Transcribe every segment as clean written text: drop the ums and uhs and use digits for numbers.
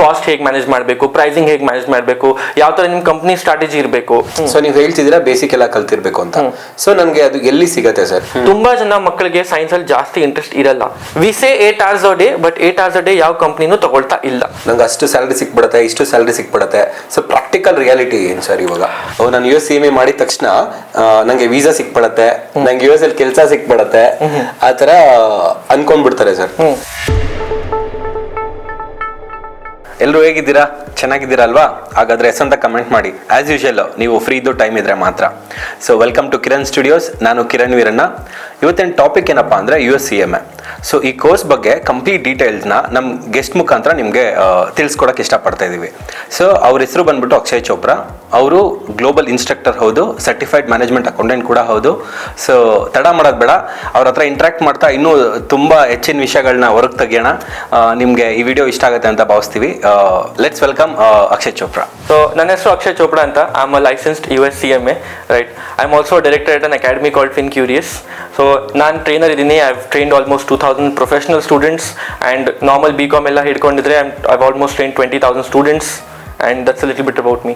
Cost ಹೇಗೆ manage ಮಾಡಬೇಕು, pricing ಹೇಗೆ ಮ್ಯಾನೇಜ್ ಮಾಡಬೇಕು, ಯಾವ ತರ ನಿಮ್ಮ ಕಂಪ್ನಿ ಸ್ಟ್ರಾಟಜಿ ಇರಬೇಕು. ಸೊ ನೀವು ಹೇಳ್ತಿದ್ದೀರಾ ಬೇಸಿಕ್ ಎಲ್ಲ ಕಲ್ತಿರ್ಬೇಕು ಅಂತ. ಸೊ ನನಗೆ ಅದು ಎಲ್ಲಿ ಸಿಗತ್ತೆ ಸರ್? ತುಂಬಾ ಜನ ಮಕ್ಕಳಿಗೆ ಸೈನ್ಸ್ ಅಲ್ಲಿ ಜಾಸ್ತಿ ಇಂಟ್ರೆಸ್ಟ್ ಇರಲ್ಲ. V say 8 hours a day, but 8 hours a day ಯಾವ ಕಂಪ್ನಿನೂ ತಗೊಳ್ತಾ ಇಲ್ಲ. ನಂಗೆ ಅಷ್ಟು ಸ್ಯಾಲರಿ ಸಿಕ್ಬಿಡುತ್ತೆ, ಇಷ್ಟು ಸ್ಯಾಲರಿ ಸಿಕ್ಬಿಡುತ್ತೆ. ಸೊ ಪ್ರಾಕ್ಟಿಕಲ್ ರಿಯಾಲಿಟಿ ಏನು ಸರ್ ಇವಾಗ? ನಾನು US CMA ಮಾಡಿದ ತಕ್ಷಣ ನಂಗೆ ವೀಸಾ ಸಿಕ್ಬಿಡತ್ತೆ, ನಂಗೆ US ಅಲ್ಲಿ ಕೆಲಸ ಸಿಕ್ಬಿಡತ್ತೆ, ಆ ತರ ಅನ್ಕೊಂಡ್ಬಿಡ್ತಾರೆ ಸರ್. ಎಲ್ಲರೂ ಹೇಗಿದ್ದೀರಾ? ಚೆನ್ನಾಗಿದ್ದೀರಾ ಅಲ್ವಾ? ಹಾಗಾದ್ರೆ ಎಸ್ ಅಂತ ಕಮೆಂಟ್ ಮಾಡಿ. ಆಸ್ ಯೂಶುವಲ್ ನೀವು ಫ್ರೀ ಇದ್ದು ಟೈಮ್ ಇದ್ರೆ ಮಾತ್ರ. So welcome to Kiran studios. ನಾನು ಕಿರಣ್ ವೀರಣ್ಣ. ಇವತ್ತಿನ ಟಾಪಿಕ್ ಏನಪ್ಪಾ ಅಂದ್ರೆ US CMA. ಸೊ ಈ ಕೋರ್ಸ್ ಬಗ್ಗೆ ಕಂಪ್ಲೀಟ್ ಡೀಟೇಲ್ಸ್ನ ನಮ್ಮ ಗೆಸ್ಟ್ ಮುಖಾಂತರ ನಿಮಗೆ ತಿಳಿಸ್ಕೊಡಕ್ಕೆ ಇಷ್ಟಪಡ್ತಾ ಇದ್ದೀವಿ. ಸೊ ಅವ್ರ ಹೆಸರು ಬಂದ್ಬಿಟ್ಟು ಅಕ್ಷಯ್ ಚೋಪ್ರಾ. ಅವರು ಗ್ಲೋಬಲ್ ಇನ್ಸ್ಟ್ರಕ್ಟರ್ ಹೌದು, ಸರ್ಟಿಫೈಡ್ ಮ್ಯಾನೇಜ್ಮೆಂಟ್ ಅಕೌಂಟೆಂಟ್ ಕೂಡ ಹೌದು. ಸೊ ತಡ ಮಾಡೋದು ಬೇಡ, ಅವ್ರ ಹತ್ರ ಇಂಟ್ರಾಕ್ಟ್ ಮಾಡ್ತಾ ಇನ್ನೂ ತುಂಬ ಹೆಚ್ಚಿನ ವಿಷಯಗಳನ್ನ ಹೊರಗೆ ತೆಗಿಯೋಣ. ನಿಮಗೆ ಈ ವಿಡಿಯೋ ಇಷ್ಟ ಆಗುತ್ತೆ ಅಂತ ಭಾವಿಸ್ತೀವಿ. Let's welcome Akshay Chopra. So ನನ್ನ ಹೆಸರು ಅಕ್ಷಯ್ ಚೋಪ್ರಾ ಅಂತ. I am a licensed US CMA, right. I am also director at an academy called FinCurious. So ನಾನು ಟ್ರೈನರ್ ಇದ್ದೀನಿ. I have trained almost 2000 professional students and normal BCom ಎಲ್ಲ ಹಿಡ್ಕೊಂಡಿದ್ರೆ I've almost train 20,000 students and that's a little bit about me.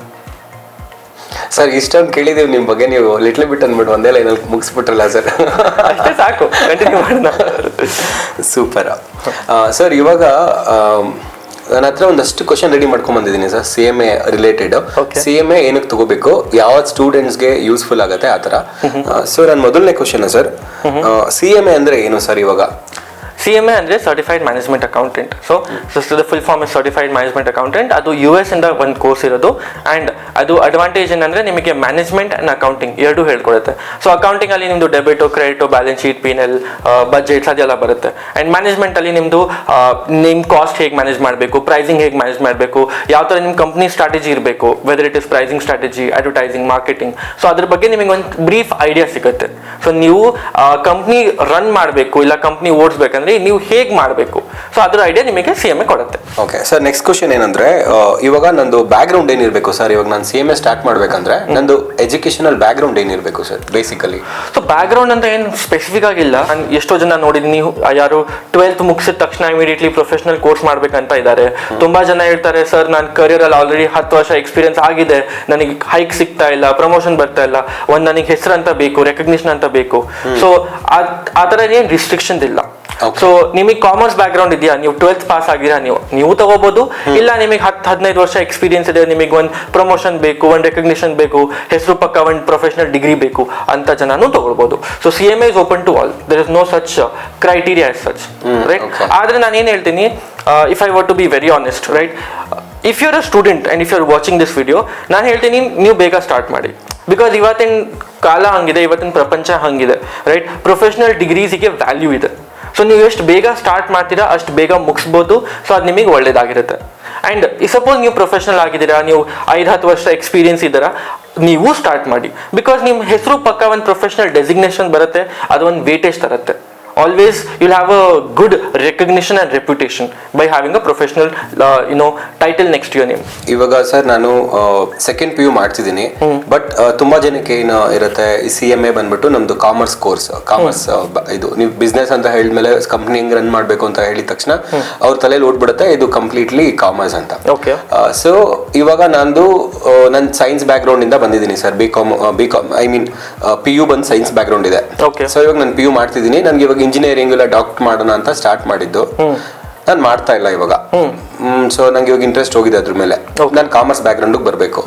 Sir ಇಷ್ಟೊಂದು ಕೇಳಿದೀವಿ ನಿಮ್ಮ ಬಗ್ಗೆ, ನೀವು little bit ಅಂದ್ಬಿಟ್ಟು ಒಂದೇ ಲೈನಲ್ಲಿ ಮುಗಿಸ್ಬಿಟ್ರಲ್ಲ ಸರ್. ಅಷ್ಟೇ ಸಾಕು, ಕಂಟಿನ್ಯೂ ಮಾಡೋಣ. Super sir. ಇವಾಗ ನನ್ನ ಹತ್ರ ಒಂದಷ್ಟು ಕ್ವಶನ್ ರೆಡಿ ಮಾಡ್ಕೊಂಡ್ ಬಂದಿದ್ದೀನಿ ಸರ್, CMA ರಿಲೇಟೆಡ್. CMA ಏನಕ್ಕೆ ತಗೋಬೇಕು, ಯಾವ ಸ್ಟೂಡೆಂಟ್ಸ್ಗೆ ಯೂಸ್ಫುಲ್ ಆಗುತ್ತೆ ಆ ಥರ. ಸೊ ನನ್ನ ಮೊದಲನೇ ಕ್ವಶನ್ ಸರ್, CMA ಅಂದರೆ ಏನು ಸರ್ ಇವಾಗ? CMA ಅಂದರೆ certified management accountant. So the full form is certified management accountant. ಅದು US ಇಂದ ಒಂದು ಕೋರ್ಸ್ ಇರೋದು. ಆ್ಯಂಡ್ ಅದು ಅಡ್ವಾಂಟೇಜ್ ಏನಂದರೆ ನಿಮಗೆ ಮ್ಯಾನೇಜ್ಮೆಂಟ್ ಆ್ಯಂಡ್ ಅಕೌಂಟಿಂಗ್ ಎರಡೂ ಹೇಳ್ಕೊಡುತ್ತೆ. ಸೊ ಅಕೌಂಟಿಂಗಲ್ಲಿ ನಿಮ್ಮದು debit, credit, balance sheet, P&L, budgets ಅದೆಲ್ಲ ಬರುತ್ತೆ. ಆ್ಯಂಡ್ ಮ್ಯಾನೇಜ್ಮೆಂಟಲ್ಲಿ ನಿಮ್ಮದು ನಿಮ್ಮ ಕಾಸ್ಟ್ ಹೇಗೆ ಮ್ಯಾನೇಜ್ ಮಾಡಬೇಕು, ಪ್ರೈಸಿಂಗ್ ಹೇಗೆ ಮ್ಯಾನೇಜ್ ಮಾಡಬೇಕು, ಯಾವ ಥರ ನಿಮ್ಮ ಕಂಪ್ನಿ ಸ್ಟ್ರಾಟಜಿ ಇರಬೇಕು, weather it is pricing strategy, advertising, marketing. So ಅದ್ರ ಬಗ್ಗೆ ನಿಮಗೆ ಒಂದು ಬ್ರೀಫ್ ಐಡಿಯಾ ಸಿಗುತ್ತೆ. ಸೊ ನೀವು ಕಂಪ್ನಿ ರನ್ ಮಾಡಬೇಕು ಇಲ್ಲ ಕಂಪ್ನಿ ಓಡಿಸ್ಬೇಕಂದ್ರೆ ನೀವು ಹೇಗೆ ಮಾಡಬೇಕು, ಸೊ ಅದ್ರ ಐಡಿಯಾ ನಿಮಗೆ CMA ಕೊಡುತ್ತೆ. ಓಕೆ ಸರ್, ನೆಕ್ಸ್ಟ್ ಕ್ವಶನ್ ಏನಂದ್ರೆ, ಇವಾಗ ನಂದು ಬ್ಯಾಕ್ ಗ್ರೌಂಡ್ ಏನಿರಬೇಕು ಸರ್? ಇವಾಗ ನಾನು CMA ಸ್ಟಾರ್ಟ್ ಮಾಡ್ಬೇಕಂದ್ರೆ ನಂದು ಎಜುಕೇಶನಲ್ ಬ್ಯಾಕ್ ಗ್ರೌಂಡ್ ಏನಿರಬೇಕು sir basically? So background ಅಂತ ಏನು ಸ್ಪೆಸಿಫಿಕ್ ಆಗಿಲ್ಲ. ನಾನು ಎಷ್ಟೋ ಜನ ನೋಡಿದ್ದೀನಿ, ಯಾರು 12th ಮುಗಿಸಿದ ತಕ್ಷಣ ಇಮಿಡಿಯೇಟ್ಲಿ ಪ್ರೊಫೆಷನಲ್ ಕೋರ್ಸ್ ಮಾಡ್ಬೇಕಂತ ಇದ್ದಾರೆ. ತುಂಬಾ ಜನ ಹೇಳ್ತಾರೆ, ಸರ್ ನಾನು ಕರಿಯರಲ್ಲಿ ಆಲ್ರೆಡಿ 10 ವರ್ಷ ಎಕ್ಸ್ಪೀರಿಯನ್ಸ್ ಆಗಿದೆ, ನನಗೆ ಹೈಕ್ ಸಿಗ್ತಾ ಇಲ್ಲ, ಪ್ರಮೋಷನ್ ಬರ್ತಾ ಇಲ್ಲ, ಒಂದು ನನಗೆ ಹೆಸರು ಅಂತ ಬೇಕು, ರೆಕಗ್ನಿಷನ್ ಅಂತ ಬೇಕು. ಸೊ ಆ ಥರ ಏನು ರಿಸ್ಟ್ರಿಕ್ಷನ್ಸ್ ಇಲ್ಲ. ಸೊ ನಿಮಗೆ ಕಾಮರ್ಸ್ ಬ್ಯಾಕ್ ಗ್ರೌಂಡ್ ಇದೆಯಾ, ನೀವು 12th ಪಾಸ್ ಆಗಿರಾ, ನೀವು ತಗೋಬಹುದು. ಇಲ್ಲ ನಿಮಗೆ 10-15 ವರ್ಷ ಎಕ್ಸ್ಪೀರಿಯನ್ಸ್ ಇದೆ, ನಿಮಗೆ ಒಂದು ಪ್ರಮೋಷನ್ ಬೇಕು, ಒಂದು ರೆಕಗ್ನಿಷನ್ ಬೇಕು, ಹೆಸರು ಪಕ್ಕ ಒಂದು ಪ್ರೊಫೆಷನಲ್ ಡಿಗ್ರಿ ಬೇಕು ಅಂತ ಜನನು ತಗೊಳ್ಬಹುದು. So CMA is open to all. There is no such criteria as such, right. ಆದ್ರೆ ನಾನು ಏನು ಹೇಳ್ತೀನಿ, if I were to be very honest, right, if you are a student and if you are watching this video, ನಾನು ಹೇಳ್ತೀನಿ ನೀವು ಬೇಗ start ಮಾಡಿ. Because ಇವತ್ತಿನ ಕಾಲ ಹಂಗಿದೆ, ಇವತ್ತಿನ ಪ್ರಪಂಚ ಹಂಗಿದೆ, ರೈಟ್. ಪ್ರೊಫೆಷನಲ್ ಡಿಗ್ರೀಸಿಗೆ ವ್ಯಾಲ್ಯೂ ಇದೆ. ಸೊ ನೀವು ಎಷ್ಟು ಬೇಗ ಸ್ಟಾರ್ಟ್ ಮಾಡ್ತೀರಾ ಅಷ್ಟು ಬೇಗ ಮುಗಿಸ್ಬೋದು. ಸೊ ಅದು ನಿಮಗೆ ಒಳ್ಳೇದಾಗಿರುತ್ತೆ. ಆ್ಯಂಡ್ ಸಪೋಸ್ ನೀವು ಪ್ರೊಫೆಷನಲ್ ಆಗಿದ್ದೀರಾ, ನೀವು 5-10 ವರ್ಷ ಎಕ್ಸ್ಪೀರಿಯನ್ಸ್ ಇದ್ದೀರಾ, ನೀವು ಸ್ಟಾರ್ಟ್ ಮಾಡಿ. ಬಿಕಾಸ್ ನಿಮ್ಮ ಹೆಸರು ಪಕ್ಕ ಒಂದು ಪ್ರೊಫೆಷನಲ್ ಡೆಸಿಗ್ನೇಷನ್ ಬರುತ್ತೆ, ಅದು ಒಂದು weightage ತರುತ್ತೆ. Always you'll have a good recognition and reputation by having a professional title next to your name. ಇವಾಗ ಸರ್ ನಾನು ಸೆಕೆಂಡ್ PU ಮಾಡ್ತಿದ್ದೀನಿ, ಬಟ್ ತುಂಬಾ ಜನಕ್ಕೆ ಏನು ಇರುತ್ತೆ, ಈ CMA ಬಂದ್ಬಿಟ್ಟು ನಮ್ದು ಕಾಮರ್ಸ್ ಕೋರ್ಸ್. ಕಾಮರ್ಸ್ ಇದು ನೀವು ಬಿಸ್ನೆಸ್ ಅಂತ ಹೇಳಿದ್ಮೇಲೆ ಕಂಪ್ನಿ ಹೆಂಗ್ ರನ್ ಮಾಡ್ಬೇಕು ಅಂತ ಹೇಳಿದ ತಕ್ಷಣ ಅವ್ರ ತಲೆಯಲ್ಲಿ ಓಡ್ಬಿಡುತ್ತೆ ಇದು ಕಂಪ್ಲೀಟ್ಲಿ ಕಾಮರ್ಸ್ ಅಂತ. ಸೊ ಇವಾಗ ನಂದು ನನ್ನ ಸೈನ್ಸ್ ಬ್ಯಾಕ್ ಗ್ರೌಂಡ್ ಇಂದ ಬಂದಿದ್ದೀನಿ sir. BCom I mean PU ಬಂದು ಸೈನ್ಸ್ ಬ್ಯಾಕ್ ಗ್ರೌಂಡ್ ಇದೆ. ಸೊ ಇವಾಗ ನಾನು PU ಮಾಡ್ತಿದ್ದೀನಿ. ನನ್ಗೆ ಇವಾಗ ಇಂಜಿನಿಯರಿಂಗ್ ಇಲ್ಲ ಡಾಕ್ಟರ್ ಮಾಡೋಣ ಅಂತ ಸ್ಟಾರ್ಟ್ ಮಾಡಿದ್ದು, ನಾನು ಮಾಡ್ತಾ ಇಲ್ಲ ಇವಾಗ. ಸೊ ನಂಗೆ ಇವಾಗ ಇಂಟ್ರೆಸ್ಟ್ ಹೋಗಿದೆ ಅದ್ರ ಮೇಲೆ. ನಾನು ಕಾಮರ್ಸ್ ಬ್ಯಾಕ್ ಗ್ರೌಂಡ್ ಬರಬೇಕು.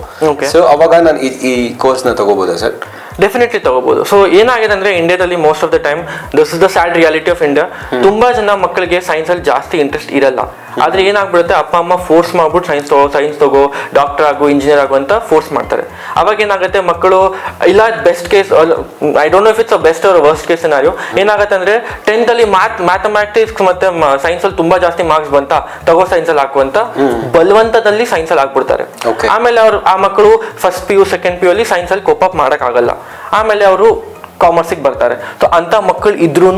ಸೊ ಅವಾಗ ನಾನು ಈ ಕೋರ್ಸ್ ನ ತಗೋಬಹುದಾ ಸರ್? ಡೆಫಿನೆಟ್ಲಿ ತಗೋಬಹುದು. ಸೊ ಏನಾಗಿದೆ ಅಂದ್ರೆ ಇಂಡಿಯಾದಲ್ಲಿ most of the time this is the sad reality of India. ತುಂಬಾ ಜನ ಮಕ್ಕಳಿಗೆ ಸೈನ್ಸ್ ಅಲ್ಲಿ ಜಾಸ್ತಿ ಇಂಟ್ರೆಸ್ಟ್ ಇರಲ್ಲ. ಆದ್ರೆ ಏನಾಗ್ಬಿಡುತ್ತೆ, ಅಪ್ಪ ಅಮ್ಮ ಫೋರ್ಸ್ ಮಾಡ್ಬಿಟ್ಟು ಸೈನ್ಸ್ ತಗೋ, ಡಾಕ್ಟರ್ ಆಗು, ಇಂಜಿನಿಯರ್ ಆಗು ಅಂತ ಫೋರ್ಸ್ ಮಾಡ್ತಾರೆ. ಅವಾಗ ಏನಾಗುತ್ತೆ, ಮಕ್ಕಳು ಇಲ್ಲ best case, I don't know if it's a best or worst case scenario, ಏನಾಗುತ್ತೆ ಅಂದ್ರೆ 10th ಅಲ್ಲಿ ಮ್ಯಾಥಮೆಟಿಕ್ಸ್ ಮತ್ತೆ ಸೈನ್ಸ್ ಅಲ್ಲಿ ತುಂಬಾ ಜಾಸ್ತಿ ಮಾರ್ಕ್ಸ್ ಬಂತ, ತಗೋ ಸೈನ್ಸ್ ಅಲ್ಲಿ ಹಾಕುವಂತ ಬಲವಂತದಲ್ಲಿ ಸೈನ್ಸ್ ಅಲ್ಲಿ ಹಾಕ್ಬಿಡ್ತಾರೆ. ಆಮೇಲೆ ಆ ಮಕ್ಕಳು ಫಸ್ಟ್ PU ಸೆಕೆಂಡ್ PU ಅಲ್ಲಿ ಸೈನ್ಸ್ ಅಲ್ಲಿ ಕೋಪ್ ಅಪ್ ಮಾಡಕ್ ಆಗಲ್ಲ. ಆಮೇಲೆ ಅವರು ಕಾಮರ್ಸಿಗೆ ಬರ್ತಾರೆ. ಸೊ ಅಂಥ ಮಕ್ಕಳು ಇದ್ರೂ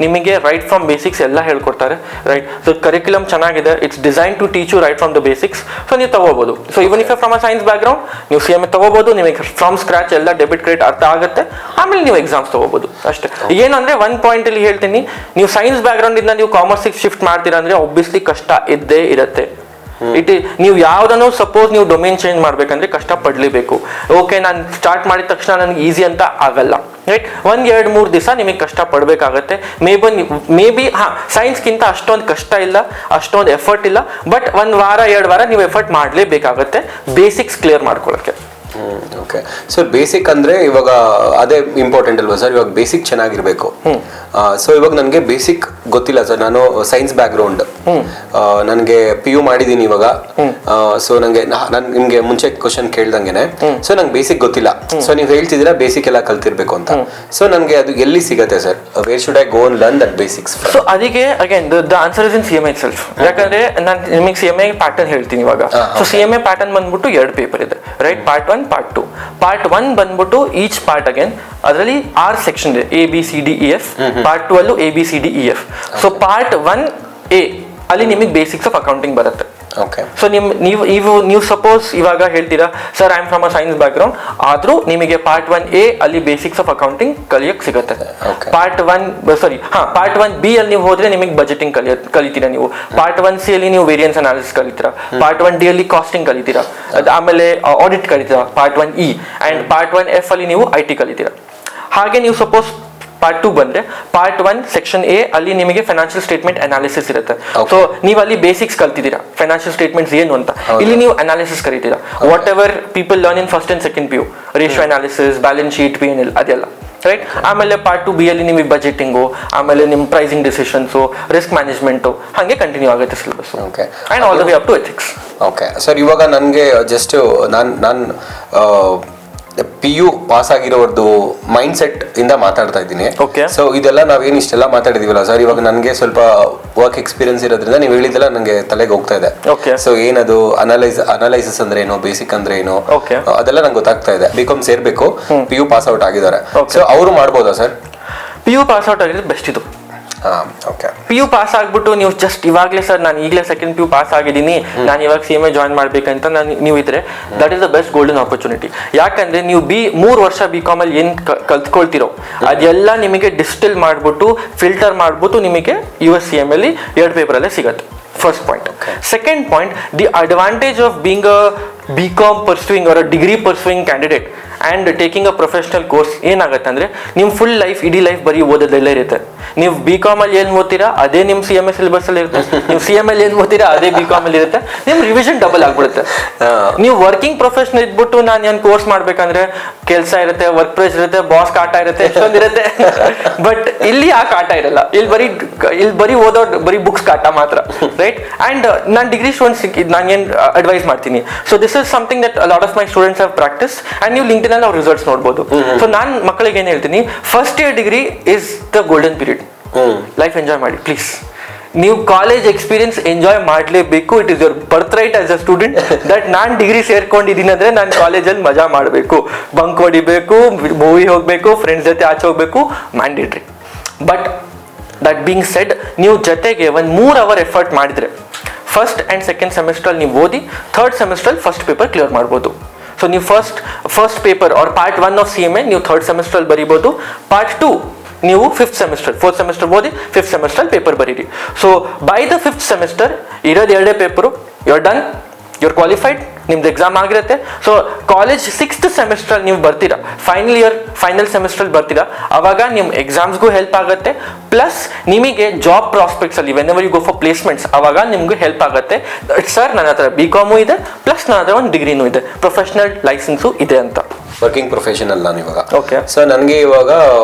ನಿಮಗೆ ರೈಟ್ ಫ್ರಮ್ ಬೇಸಿಕ್ಸ್ ಎಲ್ಲ ಹೇಳ್ಕೊಡ್ತಾರೆ, ರೈಟ್. ಸೊ ಕರಿಕ್ಯುಲಮ್ ಚೆನ್ನಾಗಿದೆ, it's design to teach you right from the basics. So ನೀವು ತಗೋಬಹುದು. So even if from a science background ನೀವು CMA ತಗೋಬಹುದು. ನಿಮಗೆ ಫ್ರಮ್ ಸ್ಕ್ರಾಚ್ ಎಲ್ಲ ಡೆಬಿಟ್ ಕ್ರೆಡಿಟ್ ಅರ್ಥ ಆಗುತ್ತೆ. ಆಮೇಲೆ ನೀವು ಎಕ್ಸಾಮ್ಸ್ ತಗೋಬಹುದು ಅಷ್ಟೇ. ಏನಂದ್ರೆ ಒಂದು ಪಾಯಿಂಟ್ ಅಲ್ಲಿ ಹೇಳ್ತೀನಿ, ನೀವು ಸೈನ್ಸ್ ಬ್ಯಾಕ್ ಗ್ರೌಂಡ್ ಇಂದ ನೀವು ಕಾಮರ್ಸಿಗೆ ಶಿಫ್ಟ್ ಮಾಡ್ತೀರಾ ಅಂದ್ರೆ ಒಬ್ವಿಯಸ್ಲಿ ಕಷ್ಟ ಇದ್ದೇ ಇರುತ್ತೆ. ನೀವು ಯಾವ್ದನ್ನು ಸಪೋಸ್ ನೀವು ಡೊಮೇನ್ ಚೇಂಜ್ ಮಾಡ್ಬೇಕಂದ್ರೆ ಕಷ್ಟ ಪಡ್ಲೇಬೇಕು. ಓಕೆ, ನಾನು ಸ್ಟಾರ್ಟ್ ಮಾಡಿದ ತಕ್ಷಣ ನನಗೆ ಈಸಿ ಅಂತ ಆಗಲ್ಲ, ರೈಟ್? 1-2-3 ದಿವಸ ನಿಮಗೆ ಕಷ್ಟ ಪಡ್ಬೇಕಾಗತ್ತೆ. ಮೇ ಬಿ ಸೈನ್ಸ್ಗಿಂತ ಅಷ್ಟೊಂದು ಕಷ್ಟ ಇಲ್ಲ, ಅಷ್ಟೊಂದು ಎಫರ್ಟ್ ಇಲ್ಲ, ಬಟ್ 1 ವಾರ 2 ವಾರ ನೀವು ಎಫರ್ಟ್ ಮಾಡಲೇಬೇಕಾಗತ್ತೆ ಬೇಸಿಕ್ಸ್ ಕ್ಲಿಯರ್ ಮಾಡ್ಕೊಳ್ಳೋಕ್ಕೆ. ಓಕೆ, ಸೊ ಬೇಸಿಕ್ ಅಂದ್ರೆ ಇವಾಗ ಅದೇ ಇಂಪಾರ್ಟೆಂಟ್ ಅಲ್ವಾ ಸರ್? ಇವಾಗ ಬೇಸಿಕ್ ಚೆನ್ನಾಗಿರ್ಬೇಕು. ಸೊ ಇವಾಗ ನನಗೆ ಬೇಸಿಕ್ ಗೊತ್ತಿಲ್ಲ ಸರ್, ನಾನು ಸೈನ್ಸ್ ಬ್ಯಾಕ್ ಗ್ರೌಂಡ್, ನನಗೆ PU ಮಾಡಿದೀನಿ ಇವಾಗ. ಸೊ ನಂಗೆ ನಿಮ್ಗೆ ಮುಂಚೆ ಕ್ವಶನ್ ಕೇಳ್ದಂಗೆನೆ, ಸೊ ನಂಗೆ ಬೇಸಿಕ್ ಗೊತ್ತಿಲ್ಲ. ಸೊ ನೀವು ಹೇಳ್ತಿದ್ದೀರಾ ಬೇಸಿಕ್ ಎಲ್ಲ ಕಲ್ತಿರ್ಬೇಕು ಅಂತ. ಸೊ ನನಗೆ ಅದು ಎಲ್ಲಿ ಸಿಗತ್ತೆ sir? Where should I go and learn that basics? So ಅದಕ್ಕೆ again the answer is in CMA itself. ಯಾಕಂದ್ರೆ ನಾನು ನಿಮಗೆ CMA ಪ್ಯಾಟರ್ನ್ ಹೇಳ್ತೀನಿ ಇವಾಗ. ಸೊ CMA ಪ್ಯಾಟರ್ನ್ ಬಂದ್ಬಿಟ್ಟು 2 ಪೇಪರ್ ಇದೆ, ರೈಟ್? Part 1, part 2. ಪಾರ್ಟ್ 1 ಬಂದ್ಬಿಟ್ಟು ಈಚ್ ಪಾರ್ಟ್ ಅಗೇನ್ ಅದರಲ್ಲಿ 6 ಸೆಕ್ಷನ್ ಇದೆ, ABCDEF. ಪಾರ್ಟ್ 2 ಅಲ್ಲೂ ABCDEF. ಸೊ ಪಾರ್ಟ್ 1A ಅಲ್ಲಿ ನಿಮಗೆ ಬೇಸಿಕ್ಸ್ ಆಫ್ ಅಕೌಂಟಿಂಗ್ ಬರುತ್ತೆ. ಓಕೆ, ಸೊ ನೀವು ಸಪೋಸ್ ಇವಾಗ ಹೇಳ್ತೀರಾ sir I am from a science back ground, ಆದ್ರೂ ನಿಮಗೆ ಪಾರ್ಟ್ 1A ಅಲ್ಲಿ ಬೇಸಿಕ್ಸ್ ಆಫ್ ಅಕೌಂಟಿಂಗ್ ಕಲಿಯಕ್ಕೆ ಸಿಗುತ್ತೆ. ಪಾರ್ಟ್ 1B ಅಲ್ಲಿ ನೀವು ಹೋದ್ರೆ ನಿಮಗೆ ಬಜೆಟಿಂಗ್ ಕಲಿತೀರಾ ನೀವು. ಪಾರ್ಟ್ 1C ಅಲ್ಲಿ ನೀವು ವೇರಿಯನ್ಸ್ ಅನಾಲಿಸಿಸ್ ಕಲಿತೀರಾ. ಪಾರ್ಟ್ 1D ಅಲ್ಲಿ ಕಾಸ್ಟಿಂಗ್ ಕಲಿತೀರಾ, ಆಮೇಲೆ ಆಡಿಟ್ ಕಲಿತೀರಾ part 1E. And part 1F ಅಲ್ಲಿ ನೀವು IT ಕಲಿತೀರಾ. ಹಾಗೆ ನೀವು ಸಪೋಸ್ ಪಾರ್ಟ್ 2 ಬಂದ್ರೆ ಪಾರ್ಟ್ 1 ಸೆಕ್ಷನ್ A ಅಲ್ಲಿ ನಿಮಗೆ ಫೈನಾನ್ಷಿಯಲ್ ಸ್ಟೇಟ್ಮೆಂಟ್ ಅನಾಲಿಸಿಸ್ ಇರುತ್ತೆ. ಸೊ ನೀವು ಅಲ್ಲಿ ಬೇಸಿಕ್ಸ್ ಕಲ್ತಿದ್ದೀರಾ, ಫೈನಾನ್ಷಿಯಲ್ ಸ್ಟೇಟ್ಮೆಂಟ್ಸ್ ಏನು ಅಂತ. ಇಲ್ಲಿ ನೀವು ಅನಾಲಿಸಿಸ್ ಕಲಿತೀರಾ. Whatever people learn in first and second PU, ratio analysis, balance sheet, P&L ಅದೆಲ್ಲ, ರೈಟ್? ಆಮೇಲೆ ಪಾರ್ಟ್ 2B ಅಲ್ಲಿ ನಿಮಗೆ ಬಜೆಟಿಂಗು, ಆಮೇಲೆ ನಿಮ್ಮ ಪ್ರೈಸಿಂಗ್ ಡಿಸಿಷನ್ಸು, ರಿಸ್ಕ್ ಮ್ಯಾನೇಜ್ಮೆಂಟು, ಹಾಗೆ ಕಂಟಿನ್ಯೂ ಆಗುತ್ತೆ syllabus. Okay, and all the way up to ethics. Okay sir, ಇವಾಗ ನನಗೆ ಜಸ್ಟ್ ನಾನು PU ಪಾಸ್ ಆಗಿರೋದು ಮೈಂಡ್ ಸೆಟ್ ಇಂದ ಮಾತಾಡ್ತಾ ಇದ್ದೀನಿ. ಓಕೆ, ಸೊ ಇದೆಲ್ಲ ನಾವೇನು ಇಷ್ಟೆಲ್ಲ ಮಾತಾಡಿದೀವಲ್ಲ ಸರ್, ಇವಾಗ ನನಗೆ ಸ್ವಲ್ಪ ವರ್ಕ್ ಎಕ್ಸ್ಪೀರಿಯನ್ಸ್ ಇರೋದ್ರಿಂದ ನೀವು ಹೇಳಿದೆಲ್ಲ ನನಗೆ ತಲೆಗೆ ಹೋಗ್ತಾ ಇದೆ. ಓಕೆ, ಸೊ ಏನದು ಅನಲೈಸಿಸ್ ಅಂದ್ರೆ ಏನು, ಬೇಸಿಕ್ ಅಂದ್ರೆ ಏನು, ಅದೆಲ್ಲ ನಂಗೆ ಗೊತ್ತಾಗ್ತಾ ಇದೆ. BCom ಸೇರ್ಬೇಕು, PU ಪಾಸ್ ಔಟ್ ಆಗಿದ್ದಾರೆ, ಸೊ ಅವರು ಮಾಡ್ಬೋದಾ ಸರ್? PU ಪಾಸ್ ಔಟ್ ಆಗಿದ್ರೆ ಬೆಸ್ಟ್ ಇದು. ಓಕೆ, PU ಪಾಸ್ ಆಗ್ಬಿಟ್ಟು ನೀವು ಜಸ್ಟ್ ಇವಾಗಲೇ ಸರ್ ನಾನು ಈಗಲೇ ಸೆಕೆಂಡ್ PU ಪಾಸ್ ಆಗಿದ್ದೀನಿ, ನಾನು ಇವಾಗ CMA ಜಾಯ್ನ್ ಮಾಡ್ಬೇಕಂತ ನೀವು ಇದ್ರೆ that is the best golden opportunity. ಯಾಕಂದ್ರೆ ನೀವು 3 ವರ್ಷ BCom ಅಲ್ಲಿ ಏನು ಕಲ್ತ್ಕೊಳ್ತಿರೋ ಅದೆಲ್ಲ ನಿಮಗೆ ಡಿಸ್ಟಿಲ್ ಮಾಡ್ಬಿಟ್ಟು ಫಿಲ್ಟರ್ ಮಾಡ್ಬಿಟ್ಟು ನಿಮಗೆ US CMA ಅಲ್ಲಿ 2 ಪೇಪರಲ್ಲೇ ಸಿಗುತ್ತೆ. First point. Second point, the advantage of being a BCom pursuing or a degree pursuing candidate and taking a professional course ಏನಾಗುತ್ತೆ ಅಂದರೆ ನಿಮ್ಮ ಫುಲ್ ಲೈಫ್, ಇಡೀ ಲೈಫ್ ಬರೀ ಓದೋದೆಲ್ಲ ಇರುತ್ತೆ. ನೀವು BCom ಅಲ್ಲಿ ಏನು ಓದ್ತೀರಾ ಅದೇ ನಿಮ್ಮ CMA ಸಿಲೆಬಸ್ ಅಲ್ಲಿ ಇರುತ್ತೆ. ನೀವು CMA ಅಲ್ಲಿ ಏನು ಓದ್ತೀರಾ ಅದೇ BCom ಅಲ್ಲಿ ಇರುತ್ತೆ. ನಿಮ್ಮ ರಿವಿಷನ್ ಡಬಲ್ ಆಗ್ಬಿಡುತ್ತೆ. ನೀವು ವರ್ಕಿಂಗ್ ಪ್ರೊಫೆಷನಲ್ ಇದ್ಬಿಟ್ಟು ನಾನು ಏನು ಕೋರ್ಸ್ ಮಾಡ್ಬೇಕಂದ್ರೆ ಕೆಲಸ ಇರುತ್ತೆ, ವರ್ಕ್ ಪ್ರೆಸ್ ಇರುತ್ತೆ, ಬಾಸ್ ಕಾಟ ಇರುತ್ತೆ, ಎಷ್ಟೊಂದಿರುತ್ತೆ. ಬಟ್ ಇಲ್ಲಿ ಆ ಕಾಟ ಇರಲ್ಲ. ಇಲ್ಲಿ ಬರೀ ಓದೋ ಬರೀ ಬುಕ್ಸ್ ಕಾಟ ಮಾತ್ರ, ರೈಟ್? ಅಂಡ್ ನಾನು ಡಿಗ್ರಿ ಸ್ಟೂಡೆಂಟ್ಸ್ ನಾನು ಏನು ಅಡ್ವೈಸ್ ಮಾಡ್ತೀನಿ, so this is something that lot of my students have practice and ನೀವು ಲಿಂಕ್ಡ್ಇನ್ ಅಲ್ಲಿ ಅವ್ರ ರಿಸಲ್ಟ್ಸ್ ನೋಡ್ಬೋದು. ಸೊ ನಾನು ಮಕ್ಕಳಿಗೆ ಏನು ಹೇಳ್ತೀನಿ, first year degree is the golden period. Life enjoy ಮಾಡಿ ಪ್ಲೀಸ್. ನೀವು ಕಾಲೇಜ್ ಎಕ್ಸ್ಪೀರಿಯನ್ಸ್ ಎಂಜಾಯ್ ಮಾಡಲೇಬೇಕು. It is your birth right as a student that ನಾನು ಡಿಗ್ರಿ ಸೇರ್ಕೊಂಡಿದ್ದೀನಿ ಅಂದರೆ ನಾನು ಕಾಲೇಜಲ್ಲಿ ಮಜಾ ಮಾಡಬೇಕು, ಬಂಕ್ ಹೊಡಿಬೇಕು, ಮೂವಿ ಹೋಗಬೇಕು, ಫ್ರೆಂಡ್ಸ್ ಜೊತೆ ಆಚೆ ಹೋಗಬೇಕು, mandatory. But that being shed, ನೀವು ಜೊತೆಗೆ 3 ಅವರ್ ಎಫರ್ಟ್ ಮಾಡಿದರೆ ಫಸ್ಟ್ ಆ್ಯಂಡ್ ಸೆಕೆಂಡ್ ಸೆಮಿಸ್ಟ್ರಲ್ಲಿ ನೀವು ಓದಿ, ಥರ್ಡ್ ಸೆಮಿಸ್ಟ್ರಲ್ಲಿ ಫಸ್ಟ್ ಪೇಪರ್ ಕ್ಲಿಯರ್ ಮಾಡ್ಬೋದು. ಸೊ ನೀವು first paper are part 1 of CMA ನೀವು ಥರ್ಡ್ ಸೆಮಿಸ್ಟ್ರಲ್ಲಿ ಬರೀಬೋದು. ಪಾರ್ಟ್ 2 ನೀವು 5th ಸೆಮಿಸ್ಟರ್, 4th ಸೆಮಿಸ್ಟರ್ ಓದಿ 5th ಸೆಮಿಸ್ಟ್ರಲ್ಲಿ ಪೇಪರ್ ಬರೀರಿ. So by the 5th semester ಇರೋದು 2 paper, your done, your qualified, ನಿಮ್ದು ಎಕ್ಸಾಮ್ ಆಗಿರುತ್ತೆ. ಸೊ ಕಾಲೇಜ್ 6th ಸೆಮಿಸ್ಟ್ರಲ್ಲಿ ನೀವು ಬರ್ತೀರಾ, ಫೈನಲ್ ಸೆಮಿಸ್ಟ್ರಲ್ಲಿ ಬರ್ತೀರಾ, ಅವಾಗ ನಿಮ್ಮ ಎಕ್ಸಾಮ್ಸ್ಗೂ ಹೆಲ್ಪ್ ಆಗುತ್ತೆ. ಪ್ಲಸ್ ನಿಮಗೆ ಜಾಬ್ ಪ್ರಾಸ್ಪೆಕ್ಟ್ಸ್ ಅಲ್ಲಿ whenever you go for placements ಅವಾಗ ನಿಮ್ಗೆ ಹೆಲ್ಪ್ ಆಗುತ್ತೆ. ಸರ್ ನನ್ನ ಹತ್ರ BCom ಇದೆ, ಪ್ಲಸ್ ನನ್ನ ಹತ್ರ ಒಂದು ಡಿಗ್ರಿನೂ ಇದೆ, ಪ್ರೊಫೆಷನಲ್ ಲೈಸೆನ್ಸು ಇದೆ ಅಂತ. ವರ್ಕಿಂಗ್ ಪ್ರೊಫೆಷನಲ್ ನಾನು ಇವಾಗ. ಓಕೆ, ಸೊ ನನಗೆ ಇವಾಗ